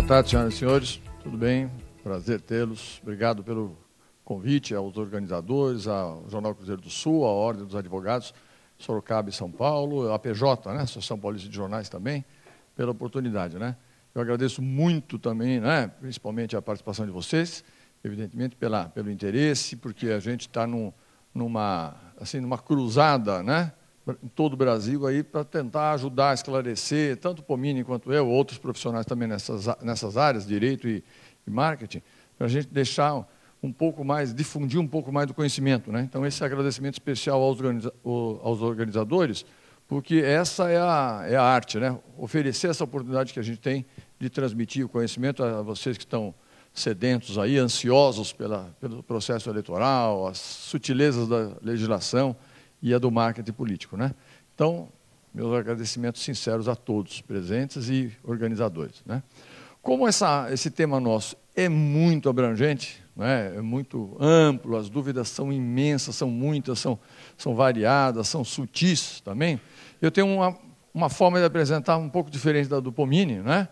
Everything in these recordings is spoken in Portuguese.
Boa tarde, senhoras e senhores. Tudo bem? Prazer tê-los. Obrigado pelo convite aos organizadores, ao Jornal Cruzeiro do Sul, à Ordem dos Advogados, Sorocaba e São Paulo, a PJ, né? Associação Paulista de Jornais também, pela oportunidade, né? Eu agradeço muito também, né? Principalmente a participação de vocês, evidentemente pelo interesse, porque a gente está numa cruzada, né? Em todo o Brasil aí para tentar ajudar a esclarecer, tanto o Pomini quanto eu, outros profissionais também nessas áreas, direito e marketing, para a gente deixar um pouco mais, difundir um pouco mais do conhecimento, né? Então, esse agradecimento especial aos organizadores, porque essa é a arte, né? Oferecer essa oportunidade que a gente tem de transmitir o conhecimento a vocês que estão sedentos aí, ansiosos pelo processo eleitoral, as sutilezas da legislação e a do marketing político, né? Então, meus agradecimentos sinceros a todos presentes e organizadores, né? Como esse tema nosso é muito abrangente, né? É muito amplo, as dúvidas são imensas, são muitas, são variadas, são sutis também, eu tenho uma forma de apresentar um pouco diferente da do Pomini, né?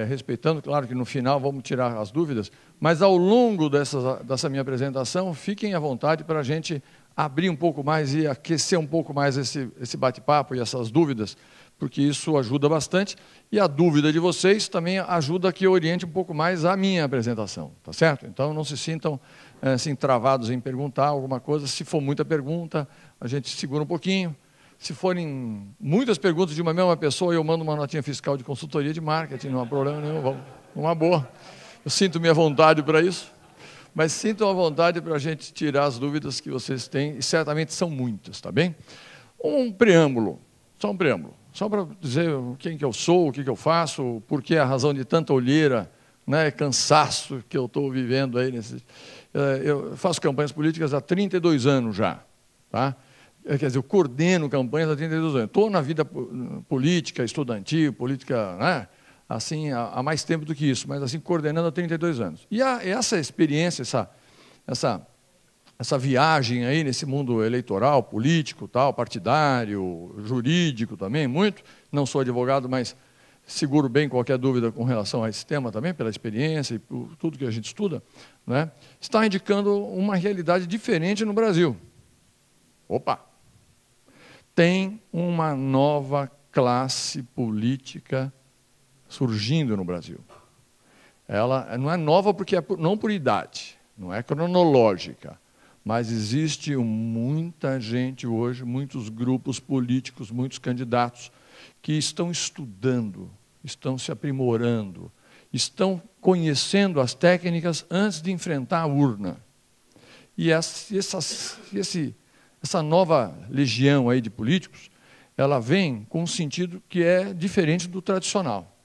Respeitando, claro que no final vamos tirar as dúvidas, mas ao longo dessa minha apresentação, fiquem à vontade para a gente abrir um pouco mais e aquecer um pouco mais esse bate-papo e essas dúvidas, porque isso ajuda bastante, e a dúvida de vocês também ajuda que oriente um pouco mais a minha apresentação, tá certo? Então, não se sintam assim, travados em perguntar alguma coisa. Se for muita pergunta, a gente segura um pouquinho. Se forem muitas perguntas de uma mesma pessoa, eu mando uma notinha fiscal de consultoria de marketing, não há problema nenhum, vamos, uma boa. Eu sinto minha vontade para isso, mas sintam a vontade para a gente tirar as dúvidas que vocês têm, e certamente são muitas, tá bem? Um preâmbulo, só para dizer quem que eu sou, o que eu faço, por que a razão de tanta olheira, né, cansaço que eu estou vivendo aí. Eu faço campanhas políticas há 32 anos já, tá? Quer dizer, eu coordeno campanhas há 32 anos. Estou na vida política, estudantil, política, né, assim, há mais tempo do que isso, mas assim, coordenando há 32 anos. E essa experiência, essa viagem aí nesse mundo eleitoral, político, tal, partidário, jurídico também, muito, não sou advogado, mas seguro bem qualquer dúvida com relação a esse tema também, pela experiência e por tudo que a gente estuda, né, está indicando uma realidade diferente no Brasil. Opa! Tem uma nova classe política surgindo no Brasil. Ela não é nova porque não por idade, não é cronológica, mas existe muita gente hoje, muitos grupos políticos, muitos candidatos que estão estudando, estão se aprimorando, estão conhecendo as técnicas antes de enfrentar a urna. E essa nova legião aí de políticos, ela vem com um sentido que é diferente do tradicional.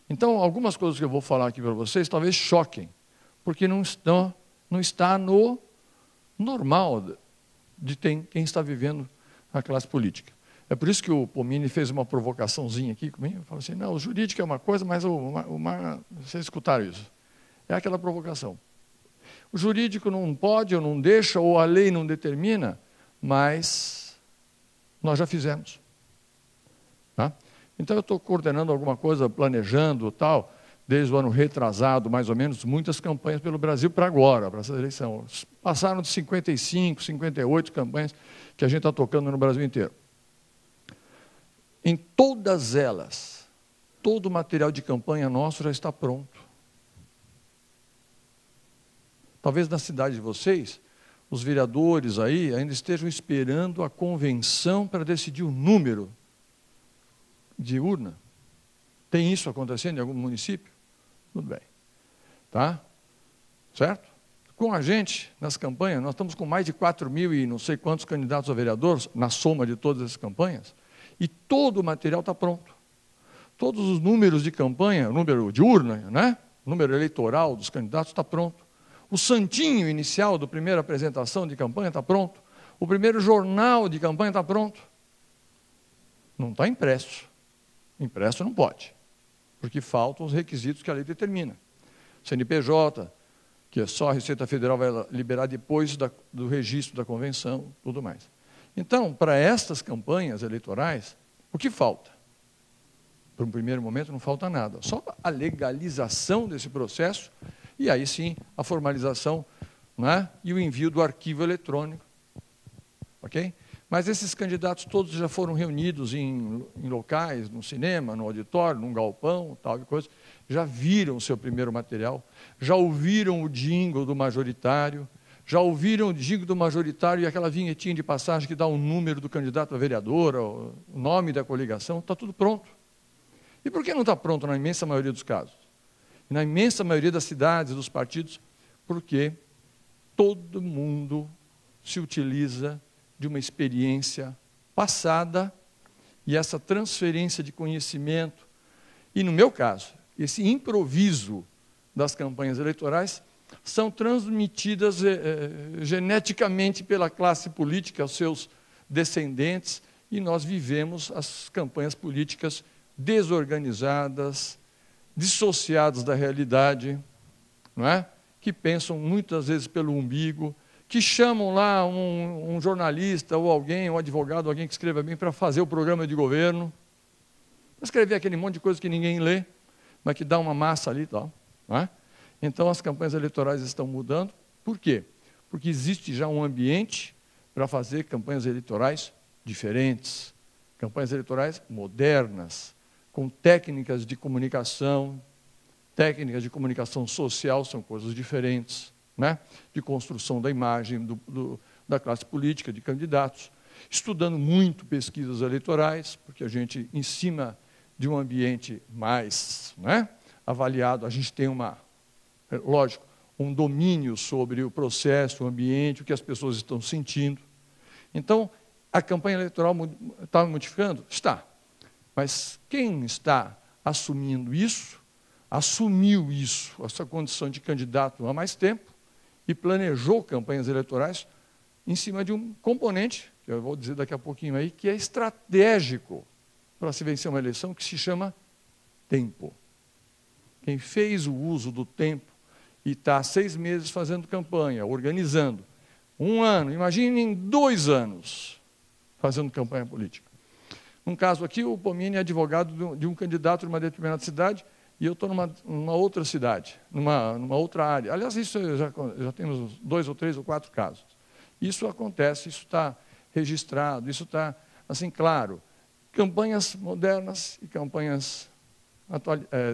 Então, algumas coisas que eu vou falar aqui para vocês talvez choquem, porque não está no normal de quem está vivendo a classe política. É por isso que o Pomini fez uma provocaçãozinha aqui comigo, falou assim, não, o jurídico é uma coisa, mas vocês escutaram isso. É aquela provocação. O jurídico não pode ou não deixa, ou a lei não determina, mas nós já fizemos. Tá? Então, eu estou coordenando alguma coisa, planejando, tal, desde o ano retrasado, mais ou menos, muitas campanhas pelo Brasil para agora, para essa eleição. Passaram de 55, 58 campanhas que a gente está tocando no Brasil inteiro. Em todas elas, todo o material de campanha nosso já está pronto. Talvez na cidade de vocês, os vereadores aí ainda estejam esperando a convenção para decidir o número de urna. Tem isso acontecendo em algum município? Tudo bem. Tá? Certo? Com a gente, nas campanhas, nós estamos com mais de 4.000 e não sei quantos candidatos a vereadores, na soma de todas as campanhas, e todo o material está pronto. Todos os números de campanha, número de urna, né? Número eleitoral dos candidatos está pronto. O santinho inicial da primeira apresentação de campanha está pronto. O primeiro jornal de campanha está pronto. Não está impresso. Impresso não pode, porque faltam os requisitos que a lei determina. CNPJ, que é só a Receita Federal vai liberar depois do registro da convenção, tudo mais. Então, para estas campanhas eleitorais, o que falta? Para um primeiro momento não falta nada, só a legalização desse processo e aí sim a formalização, né, e o envio do arquivo eletrônico. Ok? Mas esses candidatos todos já foram reunidos em locais, no cinema, no auditório, num galpão, tal e coisa, já viram o seu primeiro material, já ouviram o jingle do majoritário, já ouviram o jingle do majoritário e aquela vinhetinha de passagem que dá o número do candidato a vereador, o nome da coligação, está tudo pronto. E por que não está pronto na imensa maioria dos casos? E na imensa maioria das cidades, dos partidos, porque todo mundo se utiliza de uma experiência passada e essa transferência de conhecimento, e no meu caso, esse improviso das campanhas eleitorais, são transmitidas geneticamente pela classe política aos seus descendentes, e nós vivemos as campanhas políticas desorganizadas, dissociadas da realidade, não é? Que pensam muitas vezes pelo umbigo, que chamam lá um jornalista ou alguém, um advogado, alguém que escreva bem para fazer o programa de governo, para escrever aquele monte de coisa que ninguém lê, mas que dá uma massa ali e tal. Não é? Então as campanhas eleitorais estão mudando. Por quê? Porque existe já um ambiente para fazer campanhas eleitorais diferentes, campanhas eleitorais modernas, com técnicas de comunicação social são coisas diferentes, né? De construção da imagem da classe política, de candidatos, estudando muito pesquisas eleitorais, porque a gente, em cima de um ambiente mais, né, avaliado, a gente tem lógico, um domínio sobre o processo, o ambiente, o que as pessoas estão sentindo. Então, a campanha eleitoral está modificando? Está. Mas quem está assumindo isso, assumiu isso, essa condição de candidato há mais tempo, e planejou campanhas eleitorais em cima de um componente, que eu vou dizer daqui a pouquinho aí, que é estratégico para se vencer uma eleição, que se chama tempo. Quem fez o uso do tempo e está há 6 meses fazendo campanha, organizando, 1 ano, imaginem 2 anos fazendo campanha política. Num caso aqui, o Pomini é advogado de um candidato de uma determinada cidade e eu estou numa outra cidade, numa outra área. Aliás, isso já temos 2 ou 3 ou 4 casos. Isso acontece, isso está registrado, isso está, assim, claro. Campanhas modernas e campanhas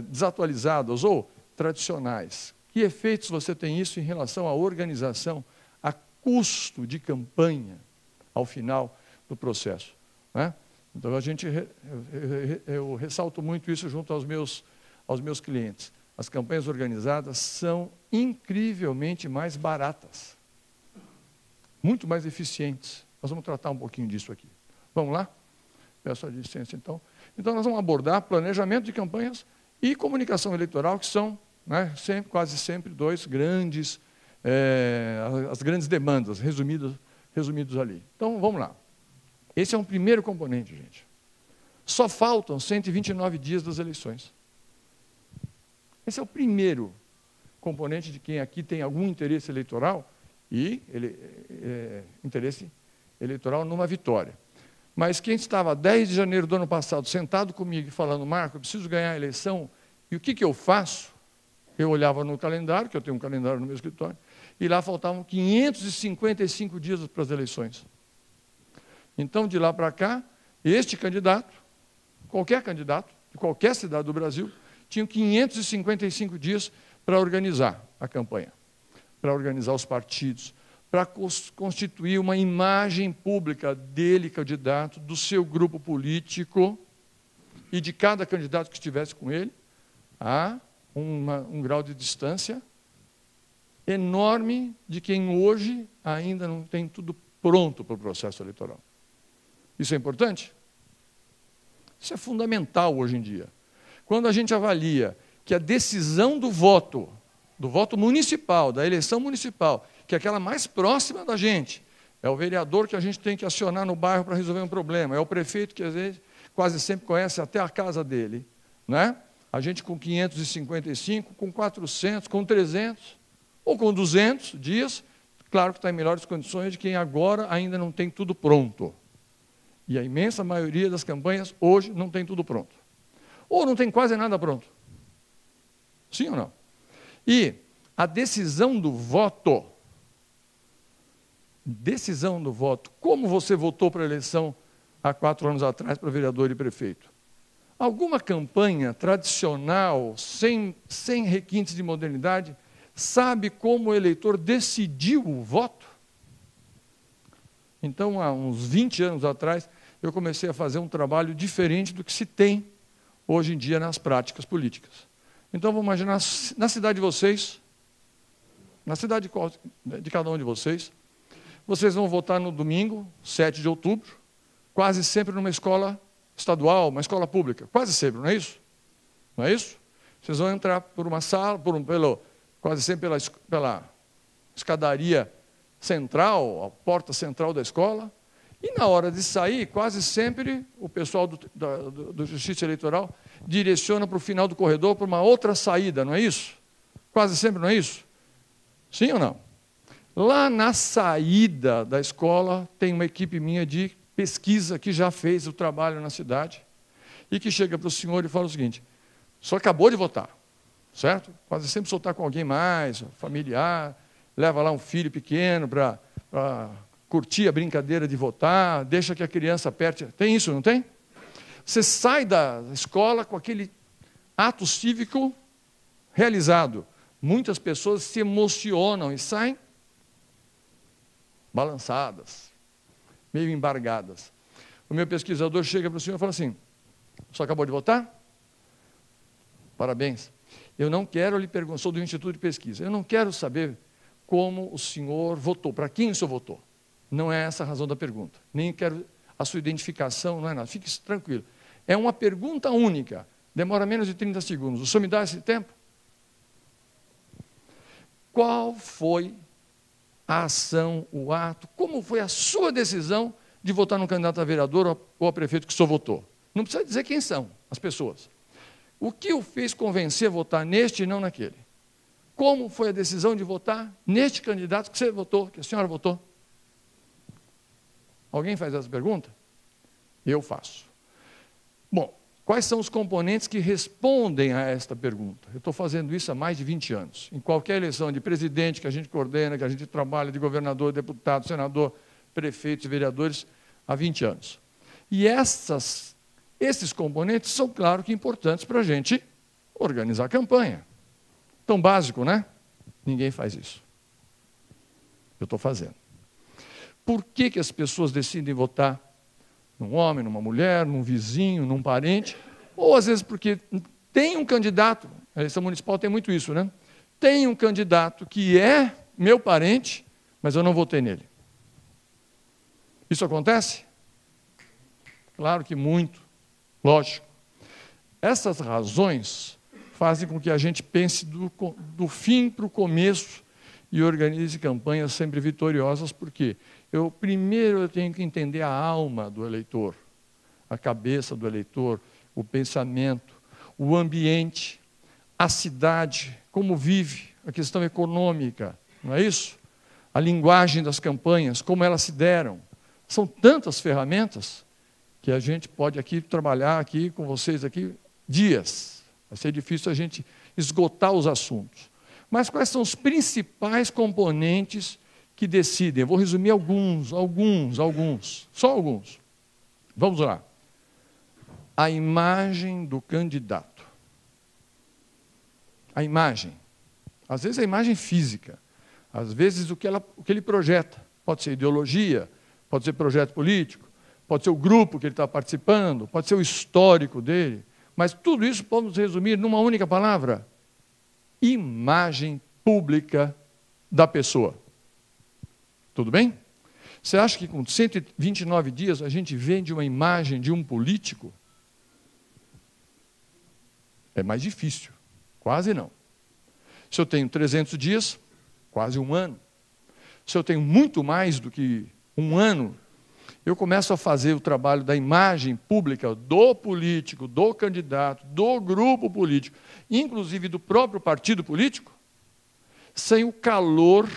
desatualizadas ou tradicionais. Que efeitos você tem isso em relação à organização, a custo de campanha ao final do processo, né? Então, eu ressalto muito isso junto aos meus clientes. As campanhas organizadas são incrivelmente mais baratas, muito mais eficientes. Nós vamos tratar um pouquinho disso aqui. Vamos lá? Peço a licença, então. Então, nós vamos abordar planejamento de campanhas e comunicação eleitoral, que são, né, quase sempre 2 grandes, as grandes demandas, resumidos ali. Então, vamos lá. Esse é um primeiro componente, gente. Só faltam 129 dias das eleições. Esse é o primeiro componente de quem aqui tem algum interesse eleitoral e interesse eleitoral numa vitória. Mas quem estava 10 de janeiro do ano passado sentado comigo e falando, Marco, eu preciso ganhar a eleição, e o que eu faço? Eu olhava no calendário, que eu tenho um calendário no meu escritório, e lá faltavam 555 dias para as eleições. Então, de lá para cá, este candidato, qualquer candidato, de qualquer cidade do Brasil, tinha 555 dias para organizar a campanha, para organizar os partidos, para constituir uma imagem pública dele, candidato, do seu grupo político e de cada candidato que estivesse com ele, a um grau de distância enorme de quem hoje ainda não tem tudo pronto para o processo eleitoral. Isso é importante? Isso é fundamental hoje em dia. Quando a gente avalia que a decisão do voto municipal, da eleição municipal, que é aquela mais próxima da gente, é o vereador que a gente tem que acionar no bairro para resolver um problema, é o prefeito que às vezes quase sempre conhece até a casa dele, né? A gente com 555, com 400, com 300 ou com 200 dias, claro que está em melhores condições de quem agora ainda não tem tudo pronto. E a imensa maioria das campanhas hoje não tem tudo pronto. ou não tem quase nada pronto. Sim ou não? E a decisão do voto, como você votou para a eleição há 4 anos atrás para vereador e prefeito? Alguma campanha tradicional, sem requintes de modernidade, sabe como o eleitor decidiu o voto? Então, há uns 20 anos atrás, eu comecei a fazer um trabalho diferente do que se tem hoje em dia nas práticas políticas. Então, vamos imaginar, na cidade de vocês, na cidade de cada um de vocês vão votar no domingo, 7 de outubro, quase sempre numa escola estadual, uma escola pública, quase sempre, não é isso? Não é isso? Vocês vão entrar por uma sala, quase sempre pela escadaria central, a porta central da escola, e na hora de sair, quase sempre o pessoal do Justiça Eleitoral direciona para o final do corredor para uma outra saída, não é isso? Quase sempre, não é isso? Sim ou não? Lá na saída da escola, tem uma equipe minha de pesquisa que já fez o trabalho na cidade e que chega para o senhor e fala o seguinte: o senhor acabou de votar, certo? Quase sempre soltar com alguém mais, familiar, leva lá um filho pequeno para curtir a brincadeira de votar, deixa que a criança aperte. Tem isso, não tem? Você sai da escola com aquele ato cívico realizado. Muitas pessoas se emocionam e saem balançadas, meio embargadas. O meu pesquisador chega para o senhor e fala assim: o senhor acabou de votar? Parabéns. Eu não quero lhe perguntar, sou do Instituto de Pesquisa, eu não quero saber como o senhor votou, para quem o senhor votou. Não é essa a razão da pergunta. Nem quero a sua identificação, não é nada. Fique tranquilo. É uma pergunta única, demora menos de 30 segundos. O senhor me dá esse tempo? Qual foi a ação, o ato, como foi a sua decisão de votar no candidato a vereador ou a prefeito que o senhor votou? Não precisa dizer quem são as pessoas. O que o fez convencer a votar neste e não naquele? Como foi a decisão de votar neste candidato que você votou, que a senhora votou? Alguém faz essa pergunta? Eu faço. Bom, quais são os componentes que respondem a esta pergunta? Eu estou fazendo isso há mais de 20 anos. Em qualquer eleição de presidente que a gente coordena, que a gente trabalha, de governador, deputado, senador, prefeitos e vereadores, há 20 anos. E esses componentes são, claro, que importantes para a gente organizar a campanha. Tão básico, né? Ninguém faz isso. Eu estou fazendo. Por que as pessoas decidem votar num homem, numa mulher, num vizinho, num parente? Ou, às vezes, porque tem um candidato, a eleição municipal tem muito isso, né? Tem um candidato que é meu parente, mas eu não votei nele. Isso acontece? Claro que muito, lógico. Essas razões fazem com que a gente pense do fim para o começo e organize campanhas sempre vitoriosas, porque primeiro eu tenho que entender a alma do eleitor, a cabeça do eleitor, o pensamento, o ambiente, a cidade, como vive, a questão econômica, não é isso? A linguagem das campanhas, como elas se deram. São tantas ferramentas que a gente pode aqui trabalhar aqui com vocês aqui dias. Vai ser difícil a gente esgotar os assuntos. Mas quais são os principais componentes que decidem? Eu vou resumir alguns, só alguns. Vamos lá. A imagem do candidato. A imagem. Às vezes é a imagem física, às vezes o que ele projeta. Pode ser ideologia, pode ser projeto político, pode ser o grupo que ele está participando, pode ser o histórico dele. Mas tudo isso podemos resumir numa única palavra: imagem pública da pessoa. Tudo bem? Você acha que com 129 dias a gente vende uma imagem de um político? É mais difícil. Quase não. Se eu tenho 300 dias, quase um ano. Se eu tenho muito mais do que um ano, eu começo a fazer o trabalho da imagem pública do político, do candidato, do grupo político, inclusive do próprio partido político, sem o calor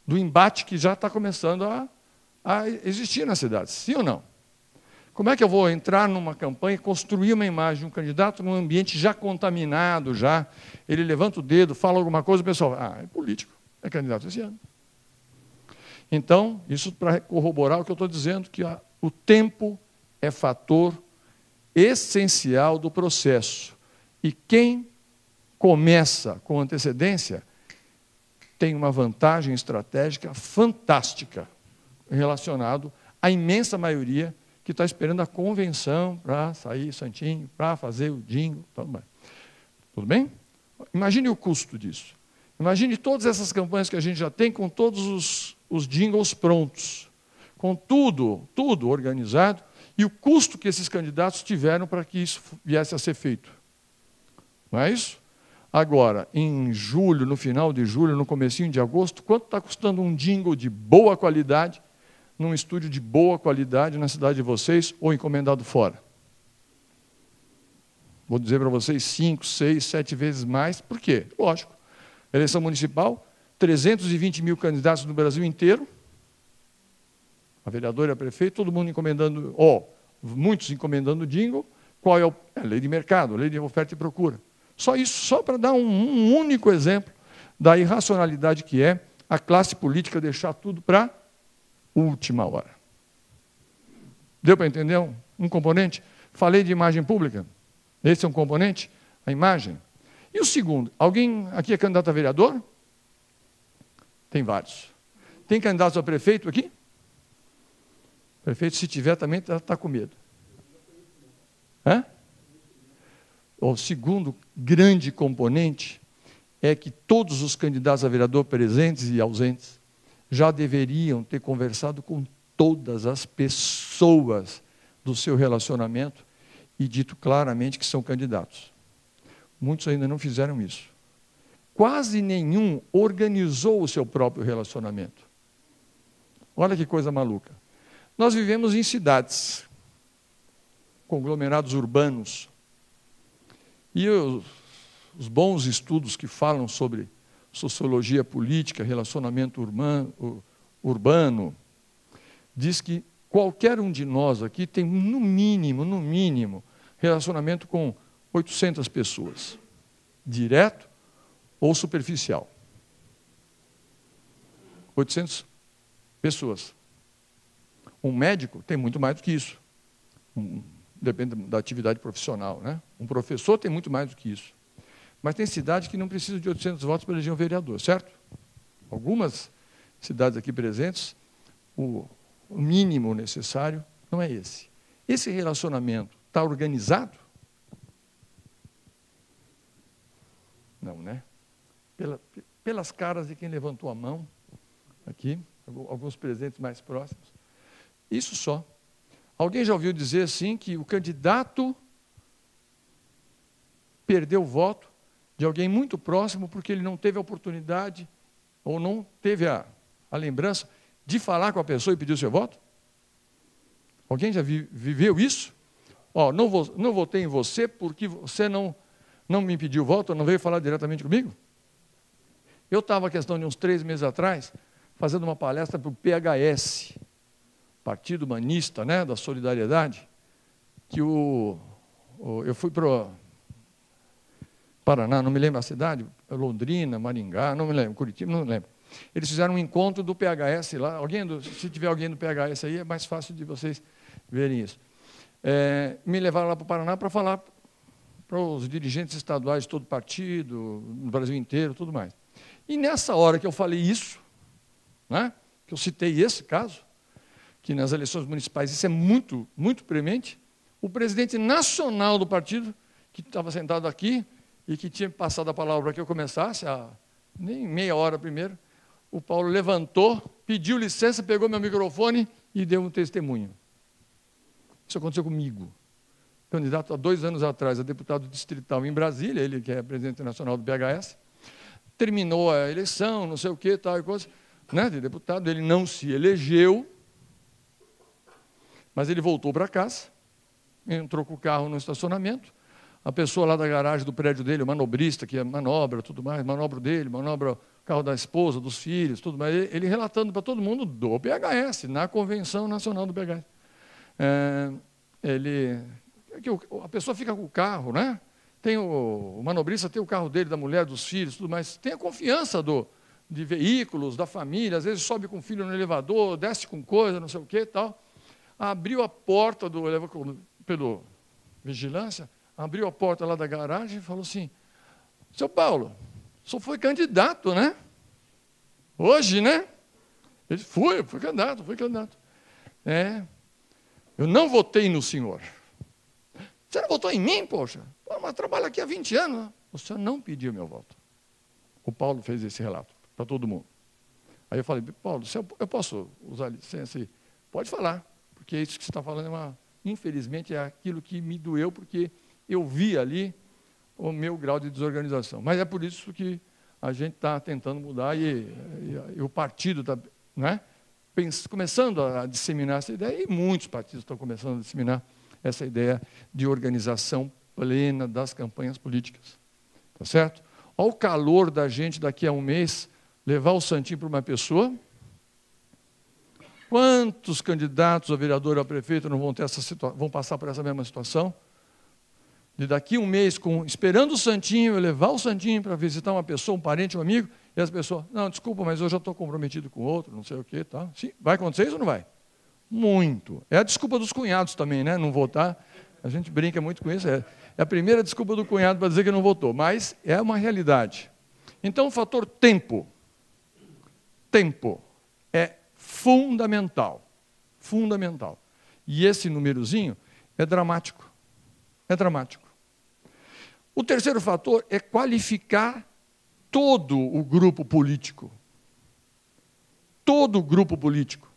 do embate que já está começando a existir na cidade. Sim ou não? Como é que eu vou entrar numa campanha e construir uma imagem de um candidato num ambiente já contaminado, já? Ele levanta o dedo, fala alguma coisa, o pessoal, é político, é candidato esse ano. Então, isso para corroborar o que eu estou dizendo, que o tempo é fator essencial do processo. E quem começa com antecedência tem uma vantagem estratégica fantástica relacionado à imensa maioria que está esperando a convenção para sair santinho, para fazer o jingle. Tudo bem? Imagine o custo disso. Imagine todas essas campanhas que a gente já tem com todos os jingles prontos, com tudo organizado, e o custo que esses candidatos tiveram para que isso viesse a ser feito. Não é isso? Agora, em julho, no final de julho, no comecinho de agosto, quanto está custando um jingle de boa qualidade, num estúdio de boa qualidade na cidade de vocês, ou encomendado fora? Vou dizer para vocês 5, 6, 7 vezes mais. Por quê? Lógico. Eleição municipal, 320 mil candidatos no Brasil inteiro, a vereadora e a prefeito, todo mundo encomendando, muitos encomendando jingle. Qual é a lei de mercado, a lei de oferta e procura. Só isso, só para dar um único exemplo da irracionalidade que é a classe política deixar tudo para última hora. Deu para entender um componente? Falei de imagem pública. Esse é um componente, a imagem. E o segundo, alguém aqui é candidato a vereador? Tem vários. Tem candidatos a prefeito aqui? Prefeito, se tiver, também está com medo. O segundo grande componente é que todos os candidatos a vereador presentes e ausentes já deveriam ter conversado com todas as pessoas do seu relacionamento e dito claramente que são candidatos. Muitos ainda não fizeram isso. Quase nenhum organizou o seu próprio relacionamento. Olha que coisa maluca. Nós vivemos em cidades, conglomerados urbanos, e os bons estudos que falam sobre sociologia política, relacionamento urbano, diz que qualquer um de nós aqui tem, no mínimo, relacionamento com 800 pessoas, direto ou superficial. 800 pessoas. Um médico tem muito mais do que isso. Depende da atividade profissional, né? Um professor tem muito mais do que isso. Mas tem cidade que não precisa de 800 votos para eleger um vereador, certo? Algumas cidades aqui presentes, o mínimo necessário não é esse. Esse relacionamento está organizado? Não, né? Pelas caras de quem levantou a mão, aqui, alguns presentes mais próximos. Isso só. Alguém já ouviu dizer assim que o candidato perdeu o voto de alguém muito próximo porque ele não teve a oportunidade ou não teve a lembrança de falar com a pessoa e pedir o seu voto? Alguém já viveu isso? Não votei em você porque você não me pediu voto, não veio falar diretamente comigo? Eu estava, questão de uns 3 meses atrás, fazendo uma palestra para o PHS, Partido Humanista, né, da Solidariedade, que eu fui para o Paraná, não me lembro a cidade, Londrina, Maringá, não me lembro, Curitiba, não me lembro. Eles fizeram um encontro do PHS lá, se tiver alguém do PHS aí, é mais fácil de vocês verem isso. Me levaram lá para o Paraná para falar para os dirigentes estaduais de todo partido, no Brasil inteiro, tudo mais. E nessa hora que eu falei isso, né, que eu citei esse caso, que nas eleições municipais isso é muito, muito premente, o presidente nacional do partido, que estava sentado aqui e que tinha passado a palavra para que eu começasse, nem meia hora primeiro, o Paulo levantou, pediu licença, pegou meu microfone e deu um testemunho. Isso aconteceu comigo. Candidato há 2 anos atrás a deputado distrital em Brasília, ele que é presidente nacional do BHS, terminou a eleição, não sei o que, tal e coisa, né, de deputado, ele não se elegeu, mas ele voltou para casa, entrou com o carro no estacionamento, a pessoa lá da garagem do prédio dele, o manobrista, que manobra, tudo mais, manobra dele, manobra o carro da esposa, dos filhos, tudo mais, ele relatando para todo mundo do BHS, na Convenção Nacional do BHS. a pessoa fica com o carro, né? O manobrista tem o carro dele, da mulher, dos filhos, tudo mais. Tem a confiança de veículos, da família, às vezes sobe com o filho no elevador, desce com coisa, não sei o que e tal. Abriu a porta pelo vigilância, abriu a porta lá da garagem e falou assim: seu Paulo, o senhor foi candidato, né? Hoje, né? Ele fui candidato. Eu não votei no senhor. Você não votou em mim, poxa? Pô, mas trabalho aqui há 20 anos. O senhor não pediu meu voto. O Paulo fez esse relato para todo mundo. Aí eu falei: Paulo, eu posso usar licença aí? Pode falar, porque isso que você está falando infelizmente, é aquilo que me doeu, porque eu vi ali o meu grau de desorganização. Mas é por isso que a gente está tentando mudar e o partido está, né, começando a disseminar essa ideia, e muitos partidos estão começando a disseminar essa ideia de organização plena das campanhas políticas. Tá certo? Olha o calor da gente daqui a um mês levar o santinho para uma pessoa. Quantos candidatos a vereador ou a prefeito não vão passar por essa mesma situação? De daqui a um mês, esperando o santinho, eu levar o santinho para visitar uma pessoa, um parente, um amigo, e as pessoas: não, desculpa, mas eu já estou comprometido com outro, não sei o quê. Tá? Sim, vai acontecer isso ou não vai? Muito. É a desculpa dos cunhados também, né? Não votar. A gente brinca muito com isso. É a primeira desculpa do cunhado para dizer que não votou, mas é uma realidade. Então, o fator tempo. Tempo é fundamental. Fundamental. E esse númerozinho é dramático. É dramático. O terceiro fator é qualificar todo o grupo político. Todo o grupo político.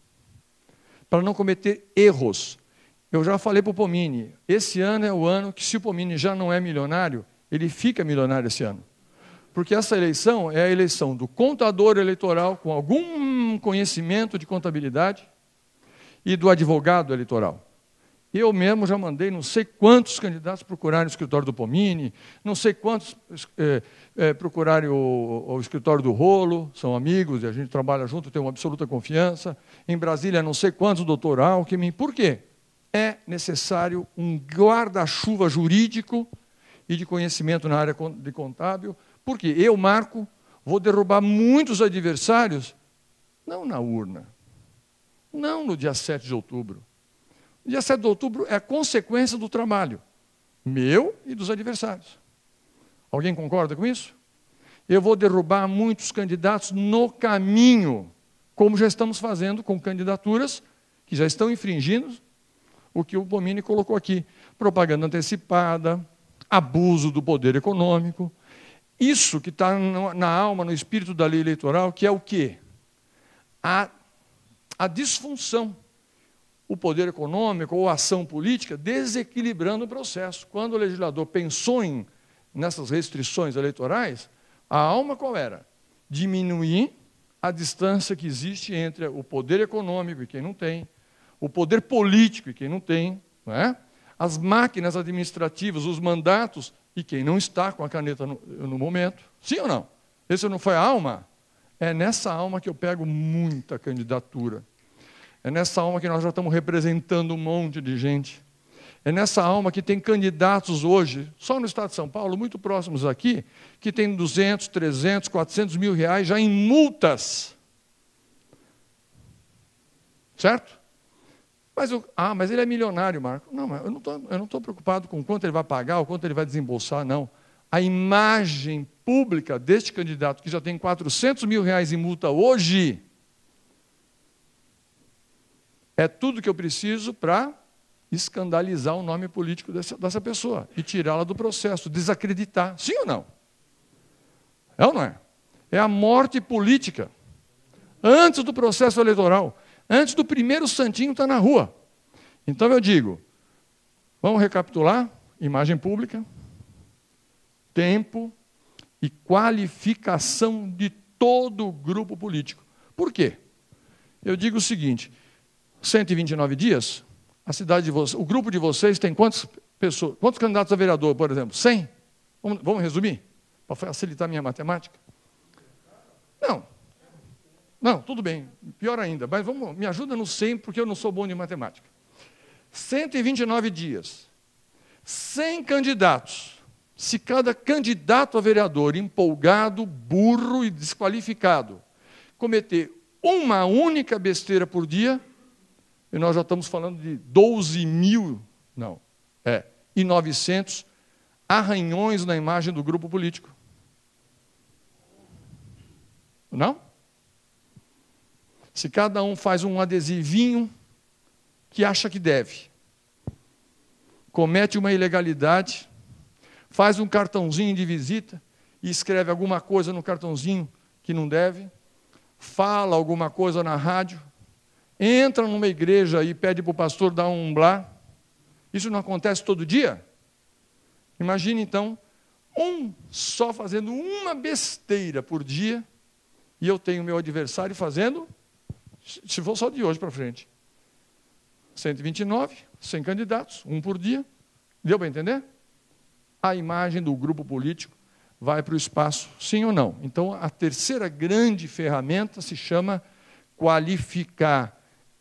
Para não cometer erros. Eu já falei para o Pomini, esse ano é o ano que, se o Pomini já não é milionário, ele fica milionário esse ano. Porque essa eleição é a eleição do contador eleitoral com algum conhecimento de contabilidade e do advogado eleitoral. Eu mesmo já mandei não sei quantos candidatos procurarem o escritório do Pomini, não sei quantos procurarem o escritório do Rolo, são amigos e a gente trabalha junto, tem uma absoluta confiança. Em Brasília, não sei quantos, o doutor Alckmin. Por quê? É necessário um guarda-chuva jurídico e de conhecimento na área de contábil, porque eu, Marco, vou derrubar muitos adversários, não na urna, não no dia 7 de outubro. O dia 7 de outubro é a consequência do trabalho meu e dos adversários. Alguém concorda com isso? Eu vou derrubar muitos candidatos no caminho, como já estamos fazendo com candidaturas que já estão infringindo o que o Pomini colocou aqui: propaganda antecipada, abuso do poder econômico. Isso que está na alma, no espírito da lei eleitoral, que é o quê? A disfunção. O poder econômico ou a ação política desequilibrando o processo. Quando o legislador pensou nessas restrições eleitorais, a alma qual era? Diminuir a distância que existe entre o poder econômico e quem não tem, o poder político e quem não tem, não é? As máquinas administrativas, os mandatos e quem não está com a caneta no momento. Sim ou não? Esse não foi a alma? É nessa alma que eu pego muita candidatura. É nessa alma que nós já estamos representando um monte de gente. É nessa alma que tem candidatos hoje, só no estado de São Paulo, muito próximos aqui, que tem 200, 300, 400 mil reais já em multas. Certo? Mas ele é milionário, Marco. Não, mas eu não estou preocupado com quanto ele vai pagar ou quanto ele vai desembolsar, não. A imagem pública deste candidato, que já tem 400 mil reais em multa hoje, é tudo que eu preciso para escandalizar o nome político dessa pessoa e tirá-la do processo, desacreditar. Sim ou não? É ou não é? É a morte política. Antes do processo eleitoral, antes do primeiro santinho estar na rua. Então eu digo, vamos recapitular: imagem pública, tempo e qualificação de todo o grupo político. Por quê? Eu digo o seguinte: 129 dias, a cidade de vocês, o grupo de vocês tem quantas pessoas, quantos candidatos a vereador, por exemplo? 100? Vamos resumir? Para facilitar a minha matemática? Não, tudo bem, pior ainda, mas me ajuda no 100, porque eu não sou bom de matemática. 129 dias, 100 candidatos. Se cada candidato a vereador empolgado, burro e desqualificado cometer uma única besteira por dia, e nós já estamos falando de 900 arranhões na imagem do grupo político. Não? Se cada um faz um adesivinho que acha que deve, comete uma ilegalidade, faz um cartãozinho de visita e escreve alguma coisa no cartãozinho que não deve, fala alguma coisa na rádio, entra numa igreja e pede para o pastor dar um blá. Isso não acontece todo dia? Imagine, então, só fazendo uma besteira por dia, e eu tenho meu adversário fazendo, se for só de hoje para frente, 129, 100 candidatos, um por dia. Deu para entender? A imagem do grupo político vai para o espaço, sim ou não? Então, a terceira grande ferramenta se chama qualificar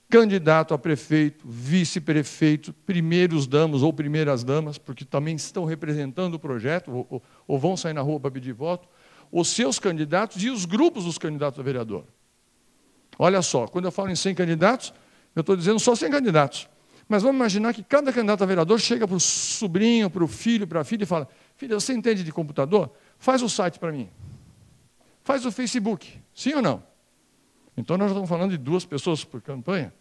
candidato a prefeito, vice-prefeito, primeiros damas ou primeiras damas, porque também estão representando o projeto, ou vão sair na rua para pedir voto, os seus candidatos e os grupos dos candidatos a vereador. Olha só, quando eu falo em 100 candidatos, eu estou dizendo só 100 candidatos. Mas vamos imaginar que cada candidato a vereador chega para o sobrinho, para o filho, para a filha e fala: filha, você entende de computador? Faz o site para mim. Faz o Facebook. Sim ou não? Então nós estamos falando de 2 pessoas por campanha.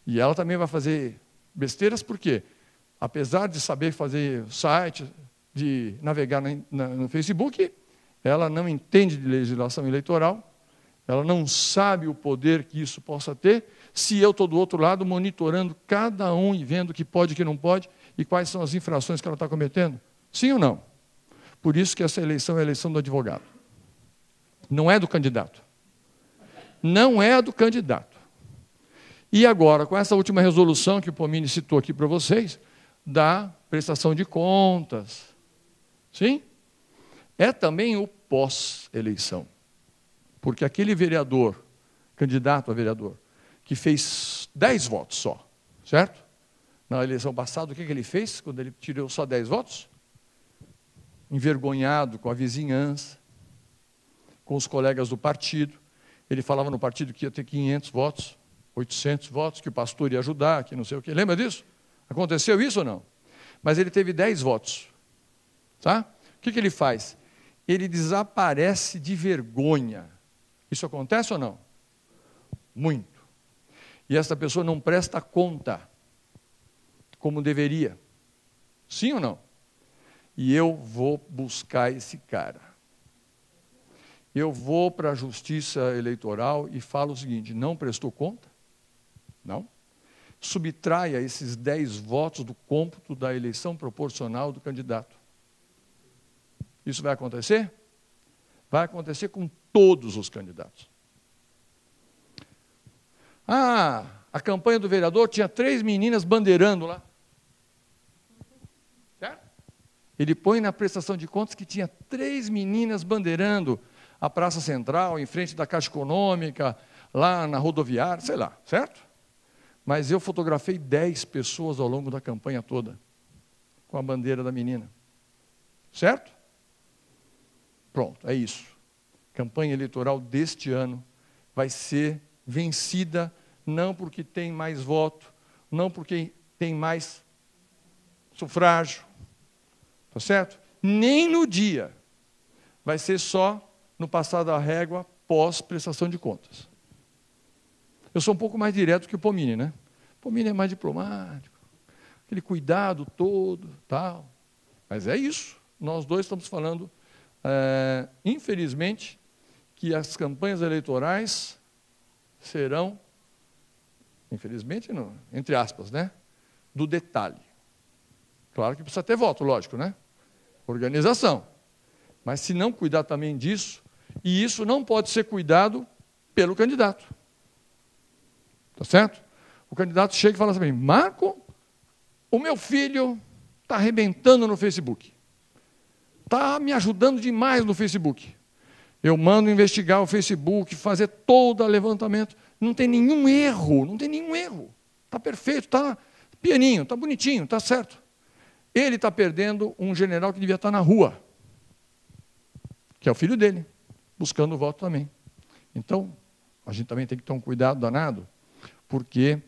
E ela também vai fazer besteiras, porque, apesar de saber fazer site, de navegar no Facebook, ela não entende de legislação eleitoral, ela não sabe o poder que isso possa ter, se eu estou do outro lado monitorando cada um e vendo o que pode e o que não pode, e quais são as infrações que ela está cometendo. Sim ou não? Por isso que essa eleição é a eleição do advogado. Não é do candidato. Não é do candidato. E agora, com essa última resolução que o Pomini citou aqui para vocês, da prestação de contas, sim? É também o pós-eleição. Porque aquele vereador, candidato a vereador, que fez 10 votos só, certo? Na eleição passada, o que ele fez quando ele tirou só 10 votos? Envergonhado com a vizinhança, com os colegas do partido. Ele falava no partido que ia ter 500 votos, 800 votos, que o pastor ia ajudar, que não sei o quê. Lembra disso? Aconteceu isso ou não? Mas ele teve 10 votos. Tá? O que ele faz? Ele desaparece de vergonha. Isso acontece ou não? Muito. E essa pessoa não presta conta como deveria. Sim ou não? E eu vou buscar esse cara. Eu vou para a justiça eleitoral e falo o seguinte: não prestou conta? Não. Subtraia esses 10 votos do cômputo da eleição proporcional do candidato. Isso vai acontecer? Vai acontecer com todos os candidatos. A campanha do vereador tinha 3 meninas bandeirando lá. Certo? Ele põe na prestação de contas que tinha 3 meninas bandeirando a Praça Central, em frente da Caixa Econômica, lá na rodoviária, sei lá, certo? Mas eu fotografei 10 pessoas ao longo da campanha toda, com a bandeira da menina. Certo? Pronto, é isso. Campanha eleitoral deste ano vai ser vencida não porque tem mais voto, não porque tem mais sufrágio, tá certo? Nem no dia. Vai ser só no passar da régua pós prestação de contas. Eu sou um pouco mais direto que o Pomini, né? O Pomini é mais diplomático, aquele cuidado todo, tal. Mas é isso. Nós dois estamos falando, infelizmente, que as campanhas eleitorais serão, infelizmente, não, entre aspas, né? Do detalhe. Claro que precisa ter voto, lógico, né? Organização. Mas se não cuidar também disso, e isso não pode ser cuidado pelo candidato. Tá certo? O candidato chega e fala assim: Marco, o meu filho está arrebentando no Facebook. Está me ajudando demais no Facebook. Eu mando investigar o Facebook, fazer todo o levantamento. Não tem nenhum erro, não tem nenhum erro. Está perfeito, está Pianinho, está bonitinho, está certo. Ele está perdendo um general que devia estar na rua, que é o filho dele, buscando o voto também. Então, a gente também tem que ter um cuidado danado, porque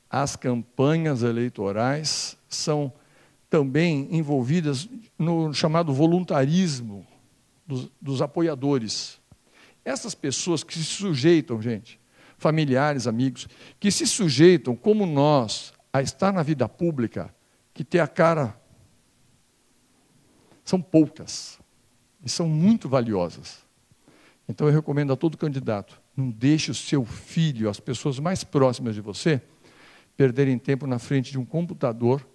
as campanhas eleitorais são também envolvidas no chamado voluntarismo dos apoiadores. Essas pessoas que se sujeitam, gente, familiares, amigos, que se sujeitam, como nós, a estar na vida pública, que ter a cara, são poucas, e são muito valiosas. Então eu recomendo a todo candidato, não deixe o seu filho, as pessoas mais próximas de você, perderem tempo na frente de um computador.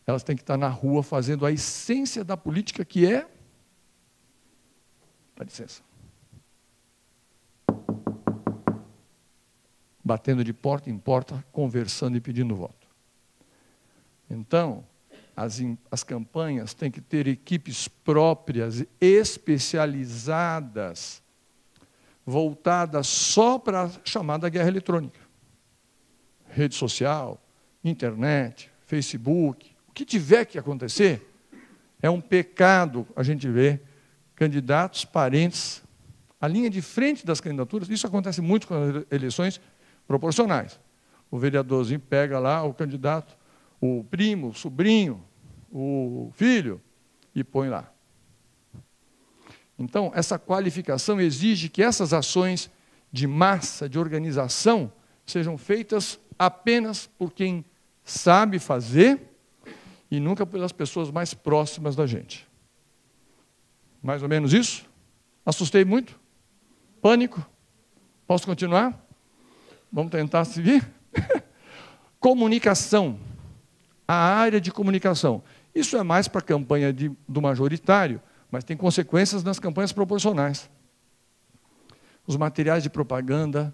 Elas têm que estar na rua fazendo a essência da política, que é... Dá licença. Batendo de porta em porta, conversando e pedindo voto. Então, as campanhas têm que ter equipes próprias, especializadas, voltadas só para a chamada guerra eletrônica. Rede social, internet, Facebook, o que tiver que acontecer, é um pecado a gente ver candidatos, parentes, a linha de frente das candidaturas. Isso acontece muito com as eleições proporcionais. O vereadorzinho pega lá o candidato, o primo, o sobrinho, o filho, e põe lá. Então, essa qualificação exige que essas ações de massa, de organização, sejam feitas apenas por quem sabe fazer e nunca pelas pessoas mais próximas da gente. Mais ou menos isso? Assustei muito? Pânico? Posso continuar? Vamos tentar seguir? Comunicação. A área de comunicação. Isso é mais para a campanha do majoritário, mas tem consequências nas campanhas proporcionais. Os materiais de propaganda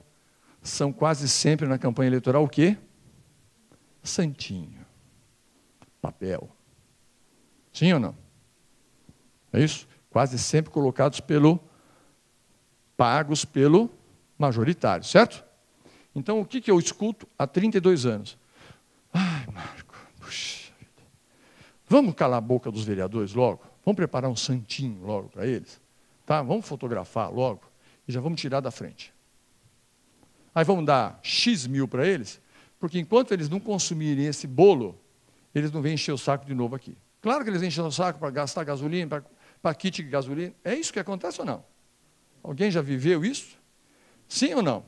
são quase sempre na campanha eleitoral o quê? Santinho. Papel. Sim ou não? É isso? Quase sempre pagos pelo majoritário, certo? Então, o que eu escuto há 32 anos? Ai, Marco, puxa vida. Vamos calar a boca dos vereadores logo? Vamos preparar um santinho logo para eles? Tá? Vamos fotografar logo e já vamos tirar da frente. Aí vamos dar X mil para eles, porque enquanto eles não consumirem esse bolo, eles não vêm encher o saco de novo aqui. Claro que eles enchem o saco para gastar gasolina, para kit de gasolina. É isso que acontece ou não? Alguém já viveu isso? Sim ou não?